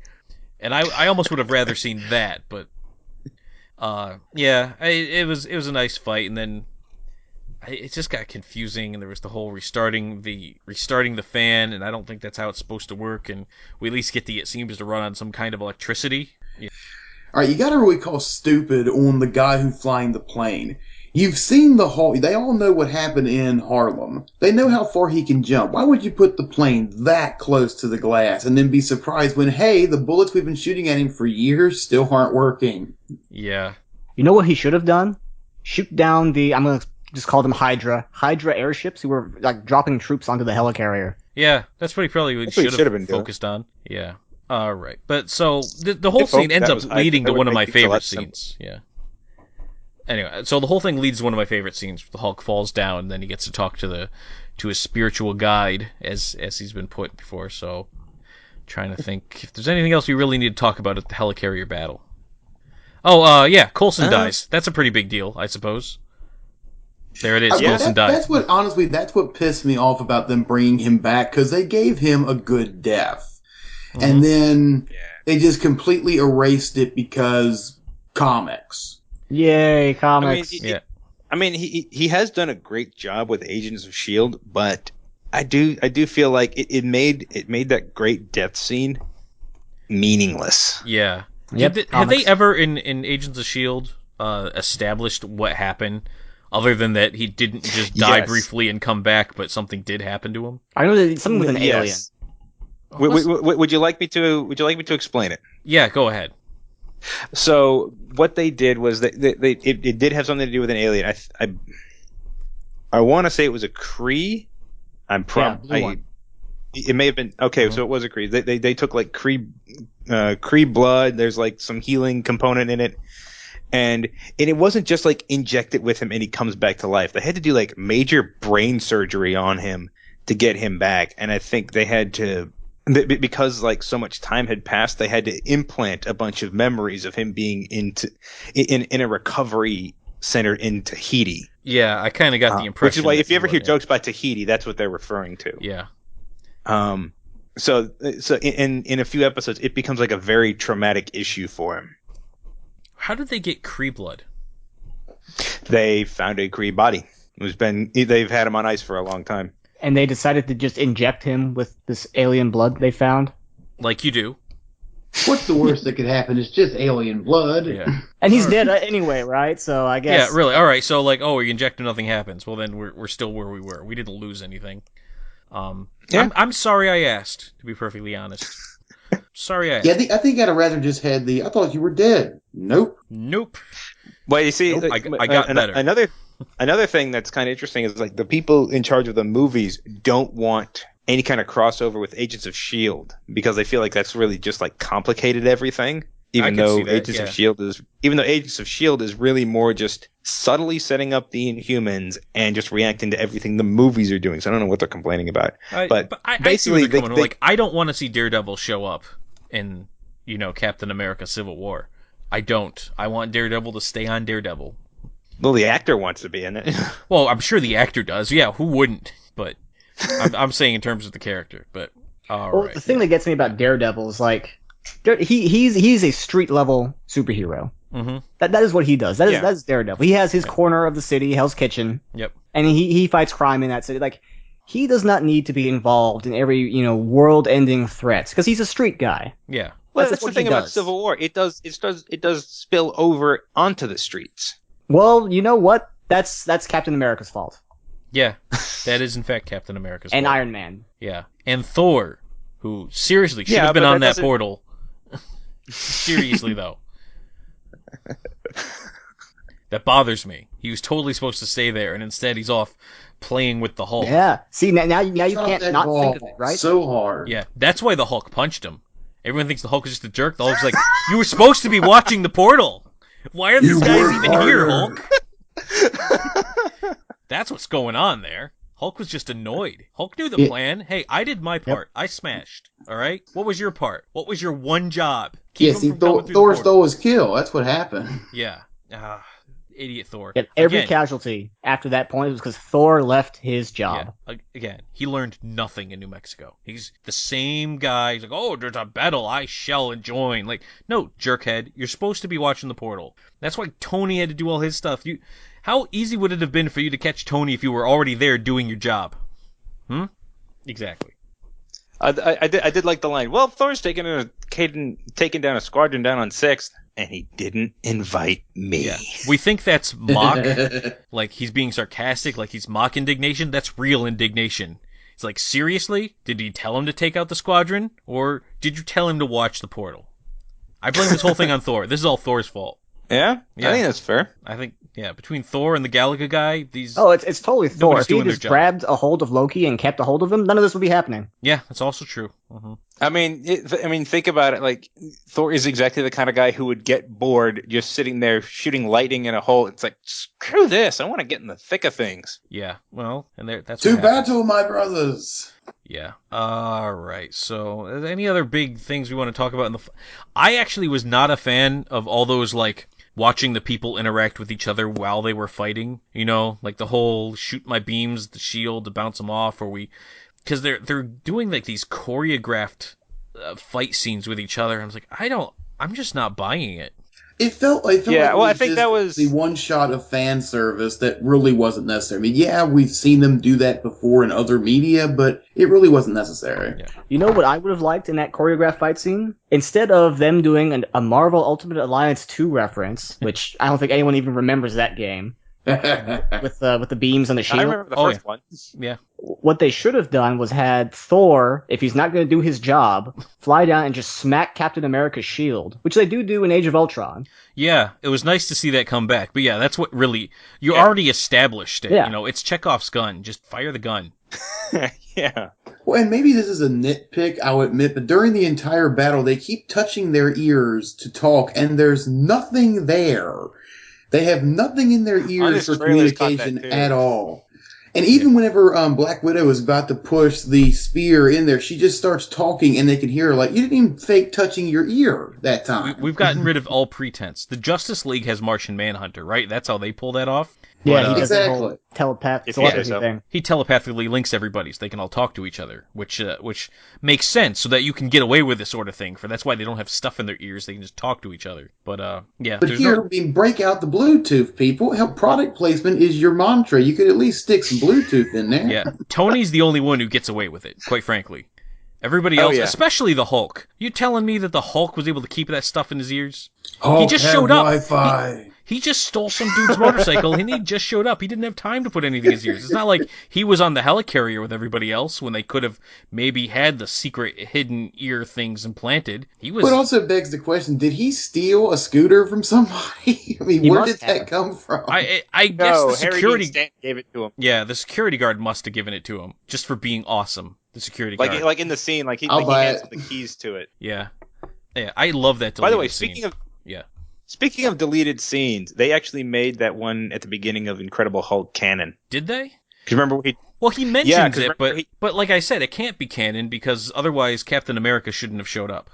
And I almost would have rather seen that, but it was a nice fight, and then it just got confusing, and there was the whole restarting the fan, and I don't think that's how it's supposed to work, and we at least get it seems to run on some kind of electricity. Yeah. All right, you got to really call stupid on the guy who's flying the plane. You've seen the Hulk. They all know what happened in Harlem. They know how far he can jump. Why would you put the plane that close to the glass and then be surprised when, hey, the bullets we've been shooting at him for years still aren't working? Yeah. You know what he should have done? Shoot down I'm going to just call them Hydra airships who were like dropping troops onto the helicarrier. Yeah, that's what he probably should have been focused on. Yeah. All right, but so the whole scene ends up leading to one of my favorite scenes. Yeah. Anyway, so the whole thing leads to one of my favorite scenes. The Hulk falls down, and then he gets to talk to his spiritual guide, as he's been put before. So, trying to think if there's anything else we really need to talk about at the helicarrier battle. Oh, yeah, Coulson dies. That's a pretty big deal, I suppose. There it is. Coulson dies. That's what pissed me off about them bringing him back, because they gave him a good death. Mm-hmm. And then they just completely erased it because comics. Yay, comics. He has done a great job with Agents of S.H.I.E.L.D., but I do feel like it made that great death scene meaningless. Yeah. Have they ever in Agents of S.H.I.E.L.D. Established what happened, other than that he didn't just die briefly and come back, but something did happen to him? I know that something with an alien. Would you like me to explain it? Yeah, go ahead. So what they did was it did have something to do with an alien. I want to say it was a Kree. It may have been okay. So it was a Kree. They took like Kree blood. There's like some healing component in it, and it wasn't just like inject it with him and he comes back to life. They had to do like major brain surgery on him to get him back, and I think they had to. Because like so much time had passed, they had to implant a bunch of memories of him being in a recovery center in Tahiti. Yeah, I kind of got the impression. Which is why if you ever hear yeah. jokes about Tahiti, that's what they're referring to. Yeah. So in a few episodes, it becomes like a very traumatic issue for him. How did they get Kree blood? They found a Kree body. They've had him on ice for a long time. And they decided to just inject him with this alien blood they found. Like you do. What's the worst that could happen? It's just alien blood. Yeah. And he's dead anyway, right? So I guess. Yeah, really. All right. So like, we inject him, nothing happens. Well, then we're still where we were. We didn't lose anything. Yeah. I'm sorry I asked. To be perfectly honest. Sorry I asked. Yeah, I think I'd have rather just had I thought you were dead. Nope. Nope. Well, you see, Nope, I got better. Another thing that's kind of interesting is like the people in charge of the movies don't want any kind of crossover with Agents of S.H.I.E.L.D. because they feel like that's really just like complicated everything. Even though Agents of S.H.I.E.L.D. is really more just subtly setting up the Inhumans and just reacting to everything the movies are doing. So I don't know what they're complaining about. But I see where they're coming. Like, I don't want to see Daredevil show up in, Captain America: Civil War. I don't. I want Daredevil to stay on Daredevil. Well, the actor wants to be in it. Well, I'm sure the actor does. Yeah, who wouldn't? But I'm saying in terms of the character. But right. The thing that gets me about Daredevil is like he's a street level superhero. Mm-hmm. That is what he does. That is Daredevil. He has his corner of the city, Hell's Kitchen. Yep. And he fights crime in that city. Like he does not need to be involved in every world-ending threat because he's a street guy. Yeah. Well, that's the thing about Civil War. It does spill over onto the streets. Well, you know what? That's Captain America's fault. Yeah, that is in fact Captain America's and fault. Iron Man. Yeah, and Thor, who seriously should have been on that portal. Seriously, though. That bothers me. He was totally supposed to stay there, and instead he's off playing with the Hulk. Yeah. See, now you can't not think of it, right? So hard. Yeah, that's why the Hulk punched him. Everyone thinks the Hulk is just a jerk. The Hulk's like, you were supposed to be watching the portal. Why are these guys even here, Hulk? That's what's going on there. Hulk was just annoyed. Hulk knew the plan. Hey, I did my part. I smashed. All right? What was your part? What was your one job? Thor stole his kill. That's what happened. Yeah. Idiot Thor. And every casualty after that point was because Thor left his job. Yeah. Again, he learned nothing in New Mexico. He's the same guy. He's like, oh, there's a battle. I shall join. Like, no, jerkhead. You're supposed to be watching the portal. That's why Tony had to do all his stuff. How easy would it have been for you to catch Tony if you were already there doing your job? Exactly. I did like the line. Well, Thor's taking down a squadron down on 6th, and he didn't invite me. Yeah. We think that's mock, like he's being sarcastic, like he's mock indignation. That's real indignation. It's like, seriously? Did you tell him to take out the squadron? Or did you tell him to watch the portal? I blame this whole thing on Thor. This is all Thor's fault. Yeah? I think that's fair. I think, between Thor and the Galaga guy, these... Oh, it's totally Thor. If he just grabbed a hold of Loki and kept a hold of him, none of this would be happening. Yeah, that's also true. Mm-hmm. I mean, think about it. Like, Thor is exactly the kind of guy who would get bored just sitting there shooting lightning in a hole. It's like, screw this. I want to get in the thick of things. Yeah, well, and that's to battle, my brothers. Yeah. All right. So, any other big things we want to talk about? I actually was not a fan of all those, like, watching the people interact with each other while they were fighting. Like the whole shoot my beams, the shield to bounce them off, because they're doing like these choreographed fight scenes with each other. I was like, I'm just not buying it. It felt like I think that was the one shot of fan service that really wasn't necessary. I mean, we've seen them do that before in other media, but it really wasn't necessary. Yeah. You know what I would have liked in that choreographed fight scene? Instead of them doing a Marvel Ultimate Alliance 2 reference, which I don't think anyone even remembers that game, with the beams and the shield. I remember the first one. Yeah. What they should have done was had Thor, if he's not going to do his job, fly down and just smack Captain America's shield, which they do in Age of Ultron. Yeah, it was nice to see that come back. But yeah, that's what really... You already established it. Yeah. It's Chekhov's gun. Just fire the gun. Yeah. Well, and maybe this is a nitpick, I'll admit, but during the entire battle, they keep touching their ears to talk, and there's nothing there. They have nothing in their ears for communication at all. And even whenever Black Widow is about to push the spear in there, she just starts talking, and they can hear her like, you didn't even fake touching your ear that time. We've gotten rid of all pretense. The Justice League has Martian Manhunter, right? That's how they pull that off. Yeah, But, he does the whole Exactly. telepathy If you say so. thing. he telepathically links everybody so they can all talk to each other, which makes sense so that you can get away with this sort of thing. For that's why they don't have stuff in their ears; they can just talk to each other. But yeah, But there's here, no. I mean, break out the Bluetooth, people. Help, product placement is your mantra. You could at least stick some Bluetooth in there. Yeah, Tony's the only one who gets away with it, quite frankly. Everybody Oh, else, yeah. especially the Hulk. You telling me that the Hulk was able to keep that stuff in his ears? Hulk just have showed up. Wi-Fi. He just stole some dude's motorcycle, and he just showed up. He didn't have time to put anything in his ears. It's not like he was on the helicarrier with everybody else when they could have maybe had the secret hidden ear things implanted. He was. But also begs the question: did he steal a scooter from somebody? I mean, He where must did have. that come from? I guess No, the Harry security. Dean Stanton gave it to him. Yeah, the security guard must have given it to him just for being awesome. The security guard. Like in the scene, like he I'll buy hands it. him the keys to it. Yeah, I love that. By the way, deleted scene. speaking of deleted scenes, they actually made that one at the beginning of Incredible Hulk canon. Did they? Because remember he Well, he mentions Yeah, 'cause it, remember but like I said, it can't be canon because otherwise Captain America shouldn't have showed up.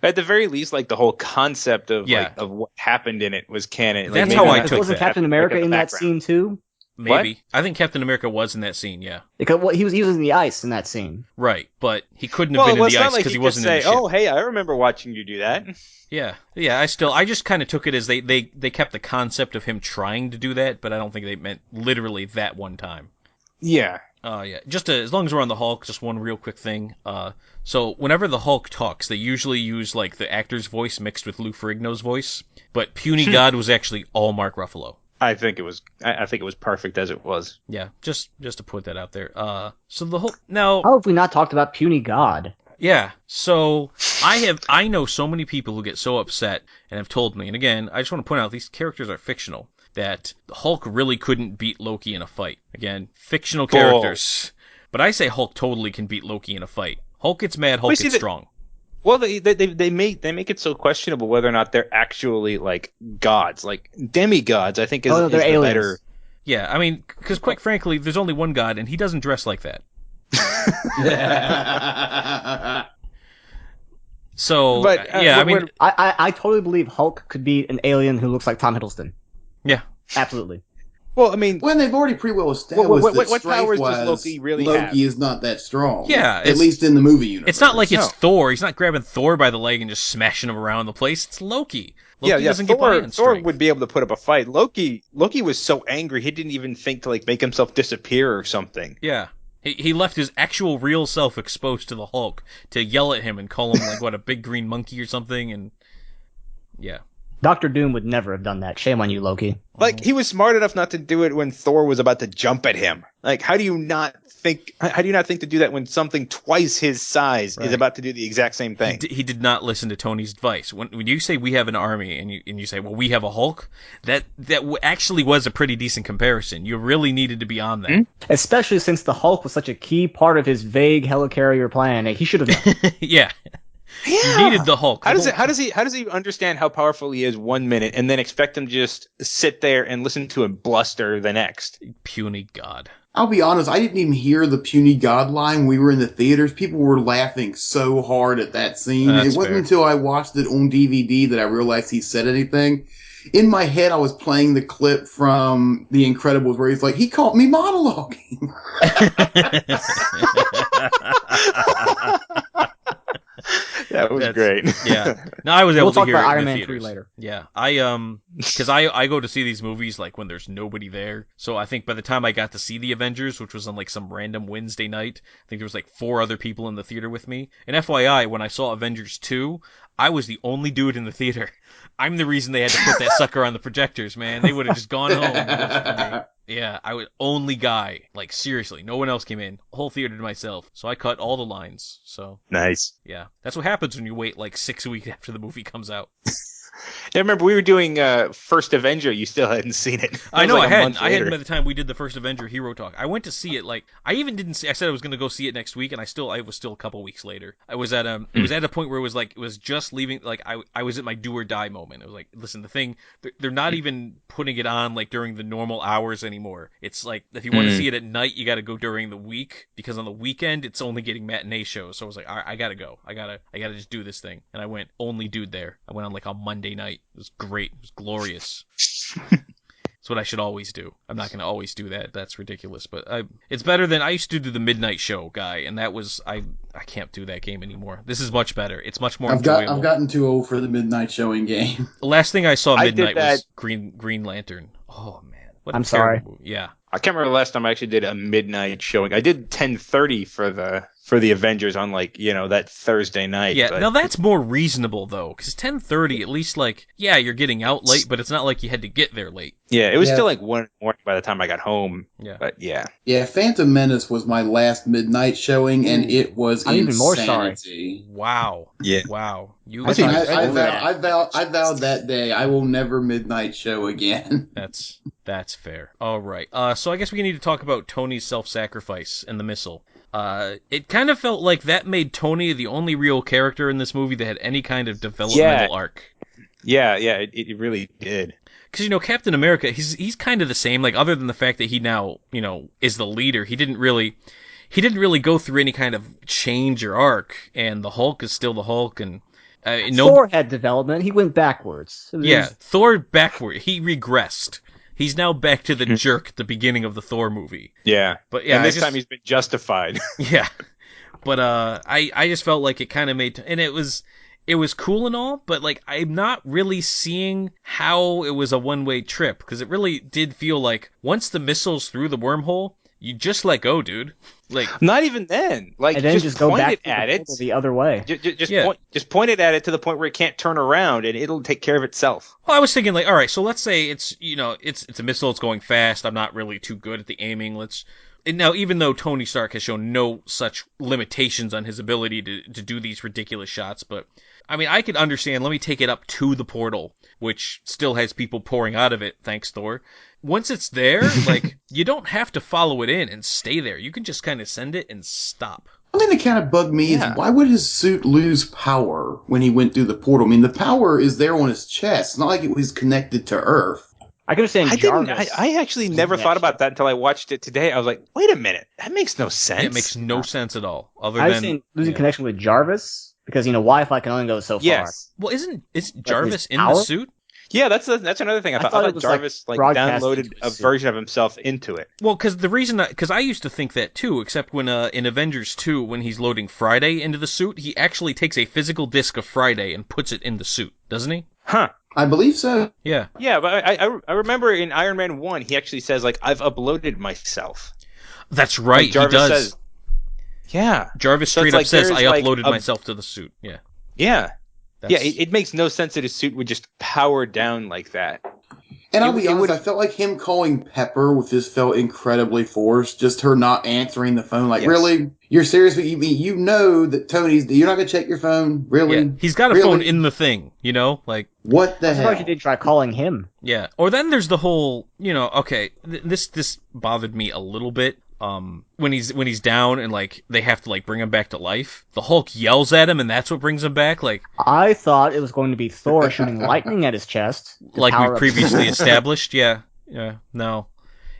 at the very least, like the whole concept of Yeah. like of what happened in it was canon. Like, That's maybe how I not- took Wasn't that. Captain America Like, in the that background. scene too? Maybe. I think Captain America was in that scene. Yeah. Because he was using the ice in that scene. Right, but he couldn't have been in it's the not ice like because he could wasn't in the say, ship. "Oh, hey, I remember watching you do that." Yeah, I just kind of took it as they kept the concept of him trying to do that, but I don't think they meant literally that one time. Yeah. Yeah, just as long as we're on the Hulk, just one real quick thing. So whenever the Hulk talks, they usually use like the actor's voice mixed with Lou Ferrigno's voice, but Puny God was actually all Mark Ruffalo. I think it was perfect as it was. Yeah, just to put that out there. So the whole now. How have we not talked about Puny God? Yeah, so I know so many people who get so upset and have told me, and again, I just want to point out these characters are fictional, that Hulk really couldn't beat Loki in a fight. Again, fictional characters. But I say Hulk totally can beat Loki in a fight. Hulk gets mad, Hulk gets strong. Well, they make it so questionable whether or not they're actually like gods, like demigods. I think is, Oh, no, is they're the aliens. better. Yeah, I mean, because quite frankly, there's only one god, and he doesn't dress like that. So, But, yeah, I mean, I totally believe Hulk could be an alien who looks like Tom Hiddleston. yeah. Absolutely. Well, I mean, When they've already pretty well established What that powers does strength-wise, Loki really Loki have? is not that strong. Yeah, at least in the movie universe. It's not like it's No. Thor. He's not grabbing Thor by the leg and just smashing him around the place. It's Loki. Loki doesn't get by on Thor strength. would be able to put up a fight. Loki was so angry he didn't even think to like make himself disappear or something. Yeah. He left his actual real self exposed to the Hulk to yell at him and call him, like, what, a big green monkey or something, and... Yeah. Doctor Doom would never have done that. Shame on you, Loki. Like he was smart enough not to do it when Thor was about to jump at him. Like how do you not think to do that when something twice his size Right. is about to do the exact same thing? He did not listen to Tony's advice. When you say we have an army and you say, well, we have a Hulk, that actually was a pretty decent comparison. You really needed to be on that. Especially since the Hulk was such a key part of his vague helicarrier plan. He should have known. Yeah. You needed the Hulk. How does he understand how powerful he is 1 minute and then expect him to just sit there and listen to him bluster the next? Puny God. I'll be honest, I didn't even hear the puny god line when we were in the theaters. People were laughing so hard at that scene. That's It wasn't fair. until I watched it on DVD that I realized he said anything. In my head, I was playing the clip from The Incredibles where he's like, he caught me monologuing. That was great. Yeah. No, I was able We'll to talk hear about it Iron in the Man theaters. 3 later. Yeah. Because I go to see these movies like when there's nobody there. So I think by the time I got to see the Avengers, which was on like some random Wednesday night, I think there was like 4 other people in the theater with me. And FYI, when I saw Avengers 2, I was the only dude in the theater. I'm the reason they had to put that sucker on the projectors, man. They would have just gone home. and watched it for me. Yeah, I was only guy. Like, seriously, no one else came in. Whole theater to myself. So I cut all the lines. So, Nice. yeah. That's what happens when you wait like 6 weeks after the movie comes out. I remember we were doing First Avenger. You still hadn't seen it. I know, That was like a I month hadn't. I hadn't later. by the time we did the first Avenger Hero Talk. I went to see it, like, I even didn't see, I said I was going to go see it next week, and I was still a couple weeks later. I was at, it was at a point where it was like, it was just leaving, like, I was at my do or die moment. It was like, listen, the thing, they're not even putting it on, like, during the normal hours anymore. It's like, if you want to see it at night, you got to go during the week, because on the weekend, it's only getting matinee shows. So I was like, all right, I got to go. I got to just do this thing. And I went, only dude there. I went on, like, on Monday night. It was great. It was glorious. That's what I should always do. I'm not going to always do that. That's ridiculous. But it's better than I used to do the Midnight Show guy, and that was I can't do that game anymore. This is much better. It's much more enjoyable. I've gotten too old for the midnight showing game. The last thing I saw I midnight did that- was Green Lantern. Oh man, what a I'm terrible sorry. movie. Yeah. I can't remember the last time I actually did a midnight showing. I did 10:30 for the Avengers on that Thursday night. Yeah, but now that's more reasonable though, because 10:30 at least you're getting out late, but it's not like you had to get there late. yeah, it was Yeah. still 1 in the morning by the time I got home. Yeah. But yeah. Yeah, Phantom Menace was my last midnight showing, and it was I'm even more sorry. insanity. Wow. Yeah. Wow. You. I I vowed that day I will never midnight show again. That's fair. All right. So I guess we need to talk about Tony's self-sacrifice and the missile. It kind of felt like that made Tony the only real character in this movie that had any kind of developmental arc. Yeah, it really did. Because Captain America, he's kind of the same. Like other than the fact that he now is the leader, he didn't really go through any kind of change or arc. And the Hulk is still the Hulk, and Thor had development. He went backwards. Yeah, Thor backward. He regressed. He's now back to the jerk at the beginning of the Thor movie. Yeah. But yeah, and this time he's been justified. Yeah. But I just felt like it kind of made, and it was cool and all, but I'm not really seeing how it was a one-way trip, because it really did feel like once the missile's through the wormhole, you just let go, dude. Not even then. And then just go point back it at it the other way. Just point it at it to the point where it can't turn around, and it'll take care of itself. Well, I was thinking all right, so let's say it's it's a missile, it's going fast. I'm not really too good at the aiming. Now, even though Tony Stark has shown no such limitations on his ability to do these ridiculous shots, but I mean, I could understand. Let me take it up to the portal, which still has people pouring out of it. Thanks, Thor. Once it's there, you don't have to follow it in and stay there. You can just kind of send it and stop. I mean, it kind of bugged me is why would his suit lose power when he went through the portal? I mean, the power is there on his chest. It's not like it was connected to Earth. I can understand Jarvis. I actually never thought about that until I watched it today. I was like, wait a minute, that makes no sense. It makes no sense at all. I understand losing connection with Jarvis because Wi-Fi can only go so far. Well, isn't Jarvis in power? the suit? Yeah, that's another thing. I thought Jarvis downloaded a version of himself into it. Well, because I used to think that too, except when in Avengers 2, when he's loading Friday into the suit, he actually takes a physical disc of Friday and puts it in the suit, doesn't he? Huh. I believe so. Yeah. Yeah, but I remember in Iron Man 1, he actually says, I've uploaded myself. That's right, Jarvis he does. Says, yeah. Jarvis straight up says, I uploaded myself to the suit. Yeah. Yeah. It makes no sense that his suit would just power down like that. And I'll be honest, I felt like him calling Pepper with this felt incredibly forced. Just her not answering the phone. Really? You're serious? You know that Tony's... You're not going to check your phone? Really? Yeah. He's got a phone in the thing, What the hell? You didn't try calling him. Yeah. Or then there's the whole, okay, this bothered me a little bit. When he's down and they have to bring him back to life, the Hulk yells at him and that's what brings him back. I thought it was going to be Thor shooting lightning at his chest, like we previously established. Yeah, no,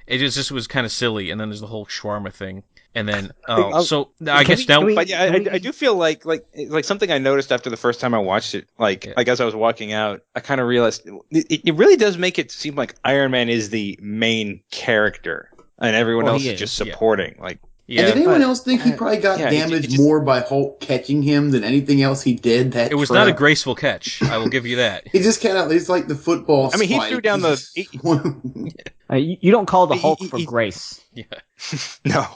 it just was kind of silly. And then there's the whole shawarma thing, and then I guess now. But yeah, I do feel like something I noticed after the first time I watched it. As I was walking out, I kind of realized it really does make it seem like Iron Man is the main character. And everyone else is just supporting. And did anyone else think he probably got damaged more by Hulk catching him than anything else he did? It was not a graceful catch. I will give you that. He just it's like the football. I mean, he threw down you don't call the Hulk for grace. Yeah. No.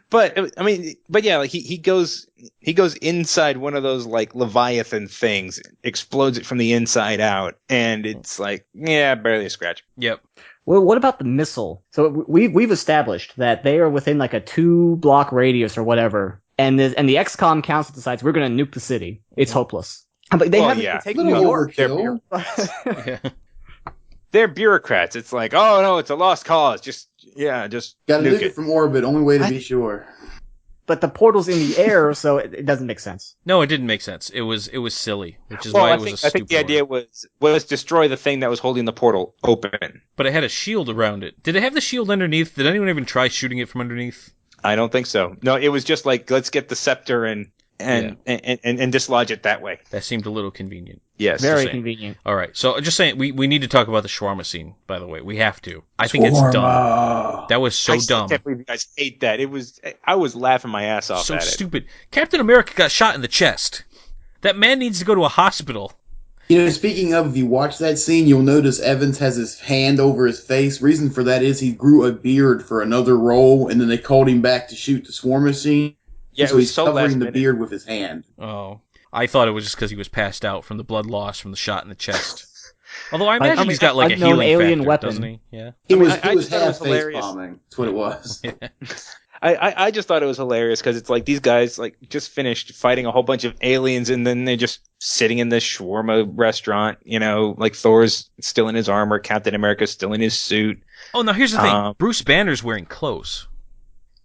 But I mean, he goes inside one of those Leviathan things, explodes it from the inside out, and it's barely a scratch. Yep. Well, what about the missile? So we've established that they are within a 2-block radius or whatever, and the XCOM council decides we're going to nuke the city. It's hopeless. But they haven't even taken New York. They're bureaucrats. It's oh no, it's a lost cause. Just gotta nuke it from orbit. Only way to be sure. But the portal's in the air, so it doesn't make sense. No, it didn't make sense. It was silly, which is why it was a stupid I think the idea was destroy the thing that was holding the portal open. But it had a shield around it. Did it have the shield underneath? Did anyone even try shooting it from underneath? I don't think so. No, it was just let's get the scepter and and dislodge it that way. That seemed a little convenient. Yes. Very saying. convenient. All right, so just saying, we need to talk about the shawarma scene. By the way, we have to. I think it's dumb. That was so dumb. I can't believe you guys hate that. I was laughing my ass off So at stupid. Captain America got shot in the chest. That man needs to go to a hospital. You know, speaking of, if you watch that scene, you'll notice Evans has his hand over his face. Reason for that is he grew a beard for another role, and then they called him back to shoot the swarm machine. Yeah, so he's covering the minute. beard with his hand. Oh, I thought it was just because he was passed out from the blood loss from the shot in the chest. Although I imagine he's got like a unknown healing alien factor, weapon. doesn't he? Yeah. It was just thought it half was face hilarious. bombing. That's what it was. I just thought it was hilarious because it's like these guys like just finished fighting a whole bunch of aliens and then they're just sitting in this shawarma restaurant, you know, like Thor's still in his armor, Captain America's still in his suit. Oh, now here's the thing. Bruce Banner's wearing clothes.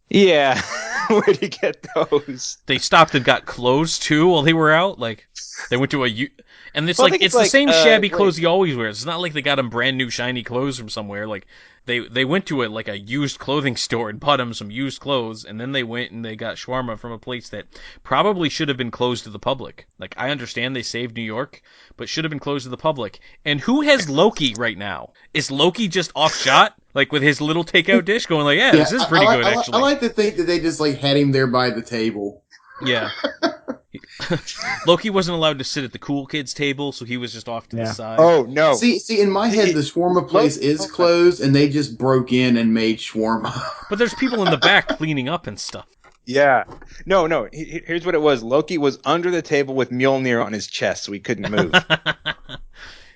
Yeah, where'd he get those? They stopped and got clothes too while they were out. Like they went to and it's Well, I like think it's it's the like, same shabby wait. clothes he always wears. It's not like they got him brand new shiny clothes from somewhere. Like they went to a used clothing store and bought him some used clothes, and then they went and they got shawarma from a place that probably should have been closed to the public. Like I understand they saved New York, but should have been closed to the public. And who has Loki right now? Is Loki just off shot? Like with his little takeout dish going like, yeah, this is pretty good actually. I like to think that they just like had him there by the table. Yeah. Loki wasn't allowed to sit at the cool kids table, so he was just off to the side. Oh no! See, in my head, the shawarma place is closed, and they just broke in and made shawarma. But there's people in the back cleaning up and stuff. Yeah. No. Here's what it was. Loki was under the table with Mjolnir on his chest, so he couldn't move.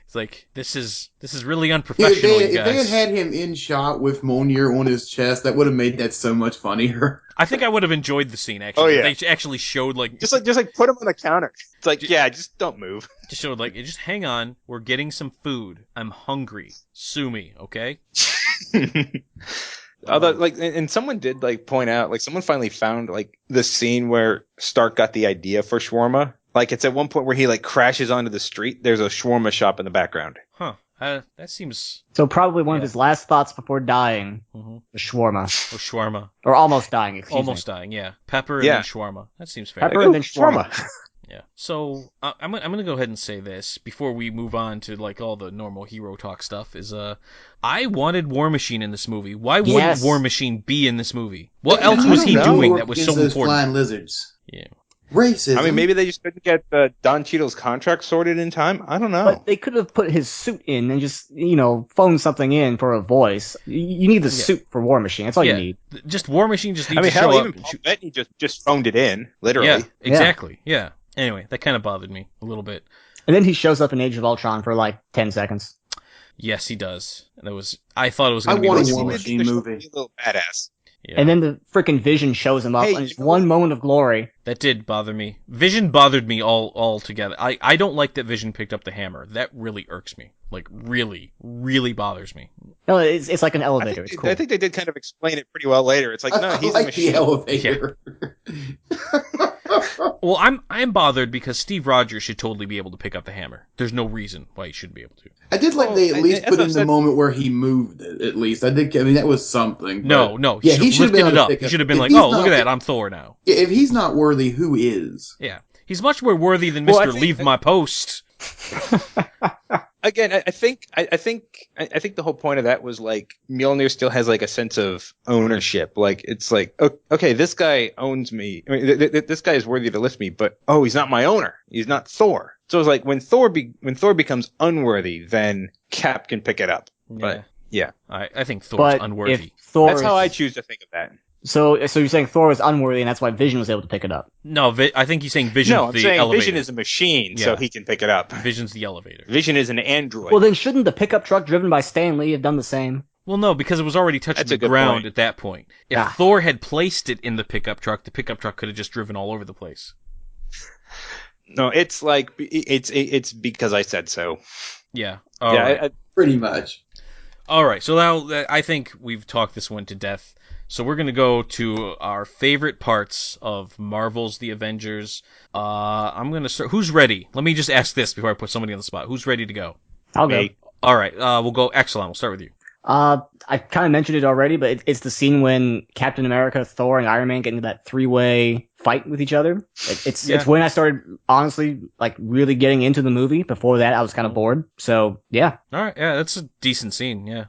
It's like this is really unprofessional, you if they guys. had him in shot with Mjolnir on his chest, that would have made that so much funnier. I think I would have enjoyed the scene actually. Oh, yeah. They actually showed like just put him on the counter. It's like, just don't move. just showed like just hang on, we're getting some food. I'm hungry. Sue me, okay? Although, like, and someone did like point out, like, someone finally found like the scene where Stark got the idea for shawarma. Like, it's at one point where he like crashes onto the street. There's a shawarma shop in the background. Huh. That seems So probably one of his last thoughts before dying Mhm. was shawarma. Oh, shawarma. Or almost dying, excuse Almost me. dying, yeah. Pepper and then shawarma. That seems fair. Pepper and then shawarma. Yeah. So I'm gonna go ahead and say this before we move on to like all the normal hero talk stuff. Is I wanted War Machine in this movie. Why wouldn't Yes. War Machine be in this movie? What else was he doing that was so Against those important? flying lizards. Yeah. Racism. I mean, maybe they just couldn't get Don Cheadle's contract sorted in time. I don't know. But they could have put his suit in and just, phone something in for a voice. You need the suit for War Machine. That's all you need. Just War Machine just needs I mean, to show hell, up. even Paul Bettany just phoned it in, literally. Yeah, exactly. Yeah. Anyway, that kind of bothered me a little bit. And then he shows up in Age of Ultron for like 10 seconds. Yes, he does. And I thought it was I going to be want really a War cool. Machine movie. A little badass. Yeah. And then the freaking Vision shows him up Hey, on just you know one moment of glory. That did bother me. Vision bothered me all together. I don't like that Vision picked up the hammer. That really irks me. Like, really, really bothers me. No, it's like an elevator. It's cool. I think they did kind of explain it pretty well later. It's like, no, I he's like a machine. the elevator. Well, I'm bothered because Steve Rogers should totally be able to pick up the hammer. There's no reason why he shouldn't be able to. I did like they at least that's put what in I the said. moment where he moved it, at least. I mean, that was something. but- No. Yeah, he should have lifted been it able up. to He pick should have up. been If like, he's oh, look not- at that, I'm Thor now. Yeah, if he's not worthy, who is? Yeah. He's much more worthy than Well, I Mr. think- Leave My Post. Again, I think the whole point of that was like Mjolnir still has like a sense of ownership. Like, it's like, okay, this guy owns me. I mean, this guy is worthy to lift me, but he's not my owner. He's not Thor. So it's like when Thor becomes unworthy, then Cap can pick it up. But yeah, I think Thor's But unworthy. if Thor that's how is- I choose to think of that. So you're saying Thor was unworthy, and that's why Vision was able to pick it up. No, I think he's saying Vision's No, I'm the saying elevator. Vision is a machine, so Yeah. he can pick it up. Vision's the elevator. Vision is an android. Well, then shouldn't the pickup truck driven by Stan Lee have done the same? Well, no, because it was already touching That's the a good ground point. at that point. If Ah. Thor had placed it in the pickup truck could have just driven all over the place. No, it's like it's because I said so. Yeah. Yeah, All right. Pretty much. All right. So now I think we've talked this one to death. So we're gonna go to our favorite parts of Marvel's The Avengers. I'm gonna start. Who's ready? Let me just ask this before I put somebody on the spot. Who's ready to go? I'll go. Me. All right. We'll go. Exelon. We'll start with you. I kind of mentioned it already, but it's the scene when Captain America, Thor, and Iron Man get into that three-way fight with each other. It's when I started honestly like really getting into the movie. Before that, I was kind of bored. So yeah. All right, yeah, that's a decent scene. Yeah.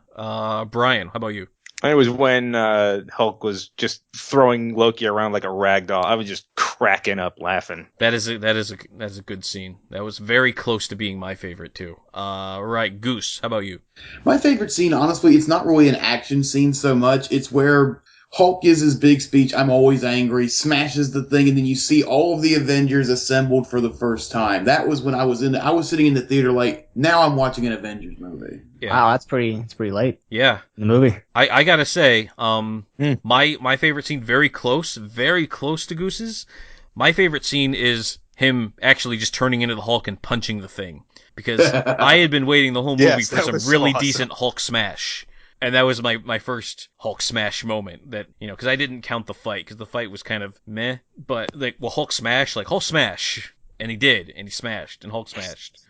Brian, how about you? It was when Hulk was just throwing Loki around like a rag doll. I was just cracking up laughing. That is a good scene. That was very close to being my favorite too. Right, Goose, how about you? My favorite scene, honestly, it's not really an action scene so much. It's where Hulk gives his big speech, I'm always angry, smashes the thing, and then you see all of the Avengers assembled for the first time. That was when I was sitting in the theater like, now I'm watching an Avengers movie. Yeah. Wow, it's pretty late. Yeah. In the movie. I gotta say, my favorite scene, very close to Goose's. My favorite scene is him actually just turning into the Hulk and punching the thing. Because I had been waiting the whole movie for some really decent Hulk smash. And that was my first Hulk smash moment that, because I didn't count the fight, because the fight was kind of meh. But, Hulk smash, Hulk smash. And he did, and he smashed, and Hulk smashed.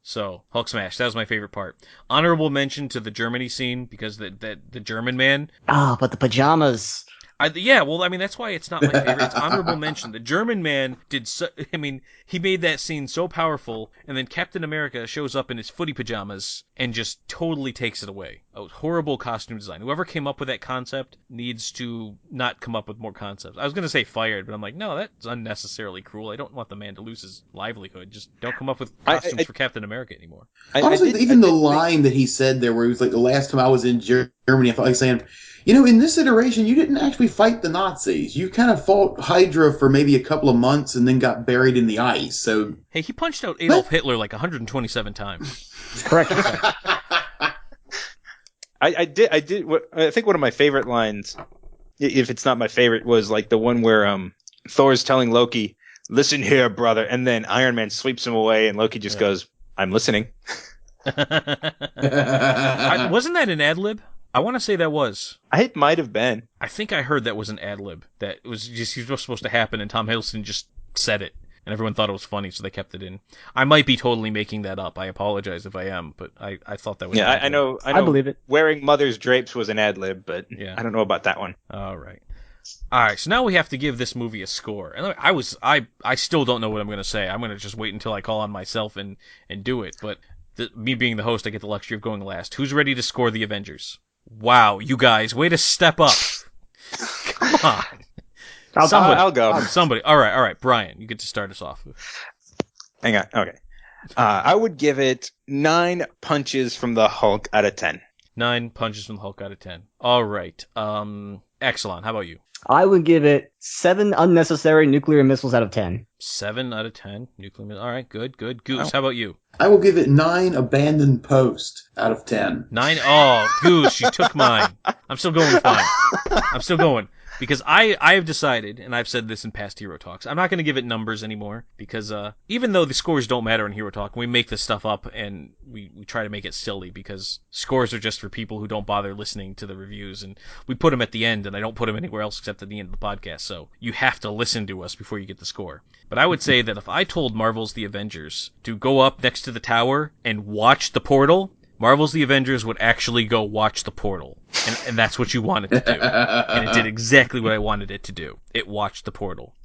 So, Hulk smash, that was my favorite part. Honorable mention to the Germany scene, because the German man... But the pajamas... that's why it's not my favorite. It's honorable mention. The German man he made that scene so powerful, and then Captain America shows up in his footy pajamas and just totally takes it away. A horrible costume design. Whoever came up with that concept needs to not come up with more concepts. I was going to say fired, but I'm like, no, that's unnecessarily cruel. I don't want the man to lose his livelihood. Just don't come up with costumes for Captain America anymore. Honestly, even the line that he said there where he was like, the last time I was in Germany, I felt like saying... in this iteration, you didn't actually fight the Nazis. You kind of fought Hydra for maybe a couple of months and then got buried in the ice. So, hey, he punched out Adolf Hitler like 127 times. Correct. I think one of my favorite lines, if it's not my favorite, was like the one where Thor's telling Loki, "Listen here, brother," and then Iron Man sweeps him away, and Loki just goes, "I'm listening." Wasn't that an ad lib? I want to say that was. It might have been. I think I heard that was an ad lib. That it was just supposed to happen, and Tom Hiddleston just said it, and everyone thought it was funny, so they kept it in. I might be totally making that up. I apologize if I am, but I thought that was. Yeah, I know. I believe it. Wearing mother's drapes was an ad lib, but yeah. I don't know about that one. All right. So now we have to give this movie a score, and I still don't know what I'm going to say. I'm going to just wait until I call on myself and do it. But me being the host, I get the luxury of going last. Who's ready to score the Avengers? Wow, you guys, way to step up. Come on. I'll go. Somebody. All right, Brian, you get to start us off. Hang on. Okay. I would give it 9 punches from the Hulk out of 10. 9 punches from the Hulk out of 10. All right. Exelon, how about you? I would give it 7 unnecessary nuclear missiles out of 10. 7 out of 10 nuclear missiles. All right, good. Goose, how about you? I will give it 9 abandoned posts out of 10. 9? Oh, Goose, you took mine. I'm still going with mine. I'm still going. Because I have decided, and I've said this in past Hero Talks, I'm not going to give it numbers anymore, because even though the scores don't matter in Hero Talk, we make this stuff up, and we try to make it silly, because scores are just for people who don't bother listening to the reviews, and we put them at the end, and I don't put them anywhere else except at the end of the podcast, so you have to listen to us before you get the score. But I would say that if I told Marvel's The Avengers to go up next to the tower and watch the portal, Marvel's The Avengers would actually go watch the portal. And that's what you wanted to do. And it did exactly what I wanted it to do. It watched the portal.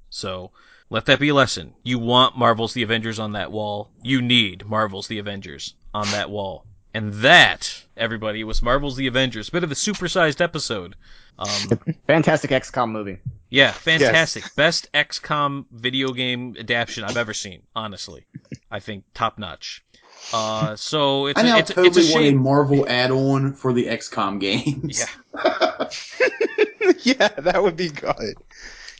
So, let that be a lesson. You want Marvel's The Avengers on that wall. You need Marvel's The Avengers on that wall. And that, everybody, was Marvel's The Avengers. A bit of a supersized episode. Fantastic XCOM movie. Yeah, fantastic. Yes. Best XCOM video game adaptation I've ever seen, honestly. I think top notch. So it's I it's totally a shame. want a Marvel add-on for the XCOM games. Yeah. Yeah, that would be good.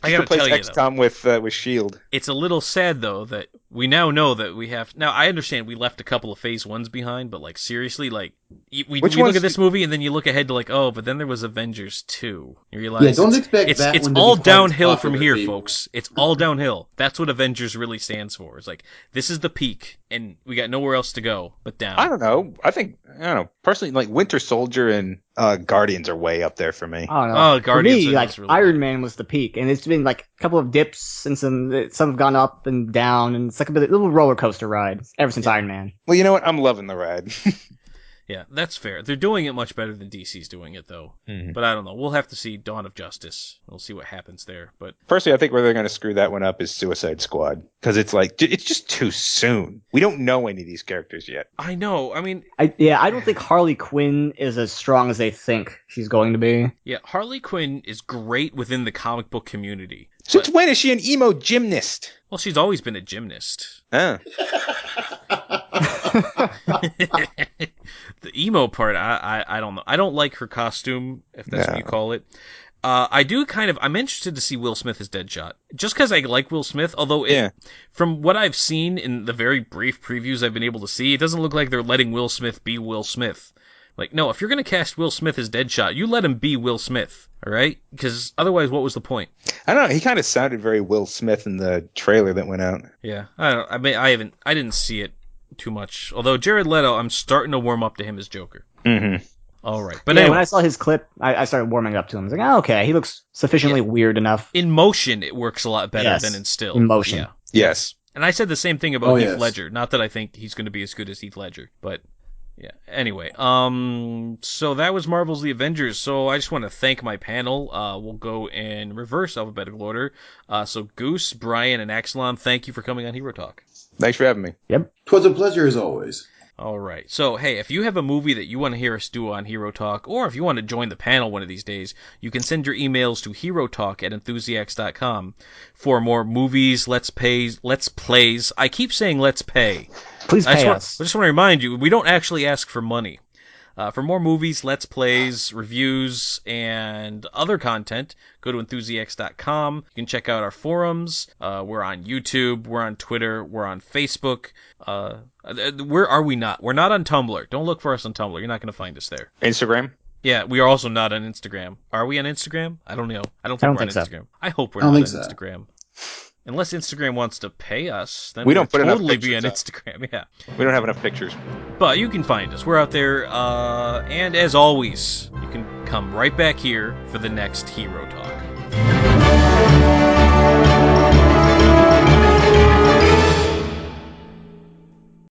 I gotta tell you, XCOM with Shield. It's a little sad though that we now know that we have. Now I understand we left a couple of Phase 1s behind, but like seriously, like we look at this movie and then you look ahead to like, oh, but then there was Avengers 2. You realize don't expect it's all downhill from here, folks. It's all downhill. That's what Avengers really stands for. It's like this is the peak, and we got nowhere else to go but down. I don't know. I don't know. Personally, like Winter Soldier and Guardians are way up there for me. I don't know. Guardians. For me, like really Iron Man was the peak, and it's been like a couple of dips and some have gone up and down, and it's like a little roller coaster ride ever since Iron Man. Well, you know what? I'm loving the ride. Yeah, that's fair. They're doing it much better than DC's doing it, though. Mhm. But I don't know. We'll have to see Dawn of Justice. We'll see what happens there. But Personally, I think where they're going to screw that one up is Suicide Squad. Because it's like, it's just too soon. We don't know any of these characters yet. I know. I mean, I don't think Harley Quinn is as strong as they think she's going to be. yeah, Harley Quinn is great within the comic book community. Since when is she an emo gymnast? Well, she's always been a gymnast. Huh. The emo part, I don't know. I don't like her costume, if that's what you No. call it. I'm interested to see Will Smith as Deadshot. Just because I like Will Smith, although from what I've seen in the very brief previews I've been able to see, it doesn't look like they're letting Will Smith be Will Smith. Like, no, if you're going to cast Will Smith as Deadshot, you let him be Will Smith, all right? Because otherwise, what was the point? I don't know. He kind of sounded very Will Smith in the trailer that went out. Yeah, I didn't see it too much. Although Jared Leto, I'm starting to warm up to him as Joker. Mm-hmm. All right, but Yeah, anyway, when I saw his clip, I started warming up to him. I was like, oh, okay, he looks sufficiently weird enough. in motion, it works a lot better Yes, than in still. in motion. Yeah. Yes. And I said the same thing about Oh, Heath yes. Ledger. Not that I think he's going to be as good as Heath Ledger, but yeah. Anyway, so that was Marvel's The Avengers. So I just want to thank my panel. We'll go in reverse alphabetical order. So Goose, Brian, and Axelon, thank you for coming on Hero Talk. Thanks for having me. Twas a pleasure as always. All right. So, hey, if you have a movie that you want to hear us do on Hero Talk, or if you want to join the panel one of these days, you can send your emails to herotalk@enthusiacs.com for more movies, let's plays. I keep saying let's pay. Please pay us. I just want to remind you, we don't actually ask for money. For more movies, let's plays, reviews, and other content, go to enthusiacs.com. You can check out our forums. We're on YouTube. We're on Twitter. We're on Facebook. Where are we not? We're not on Tumblr. Don't look for us on Tumblr. You're not going to find us there. Instagram? Yeah, we are also not on Instagram. Are we on Instagram? I don't know. I don't think we're on think so. Instagram. I hope we're I don't not on think so. Instagram. Unless Instagram wants to pay us, then We don't we'll put enough totally be on pictures Instagram. Yeah. We don't have enough pictures. But you can find us. We're out there. And as always, you can come right back here for the next Hero Talk.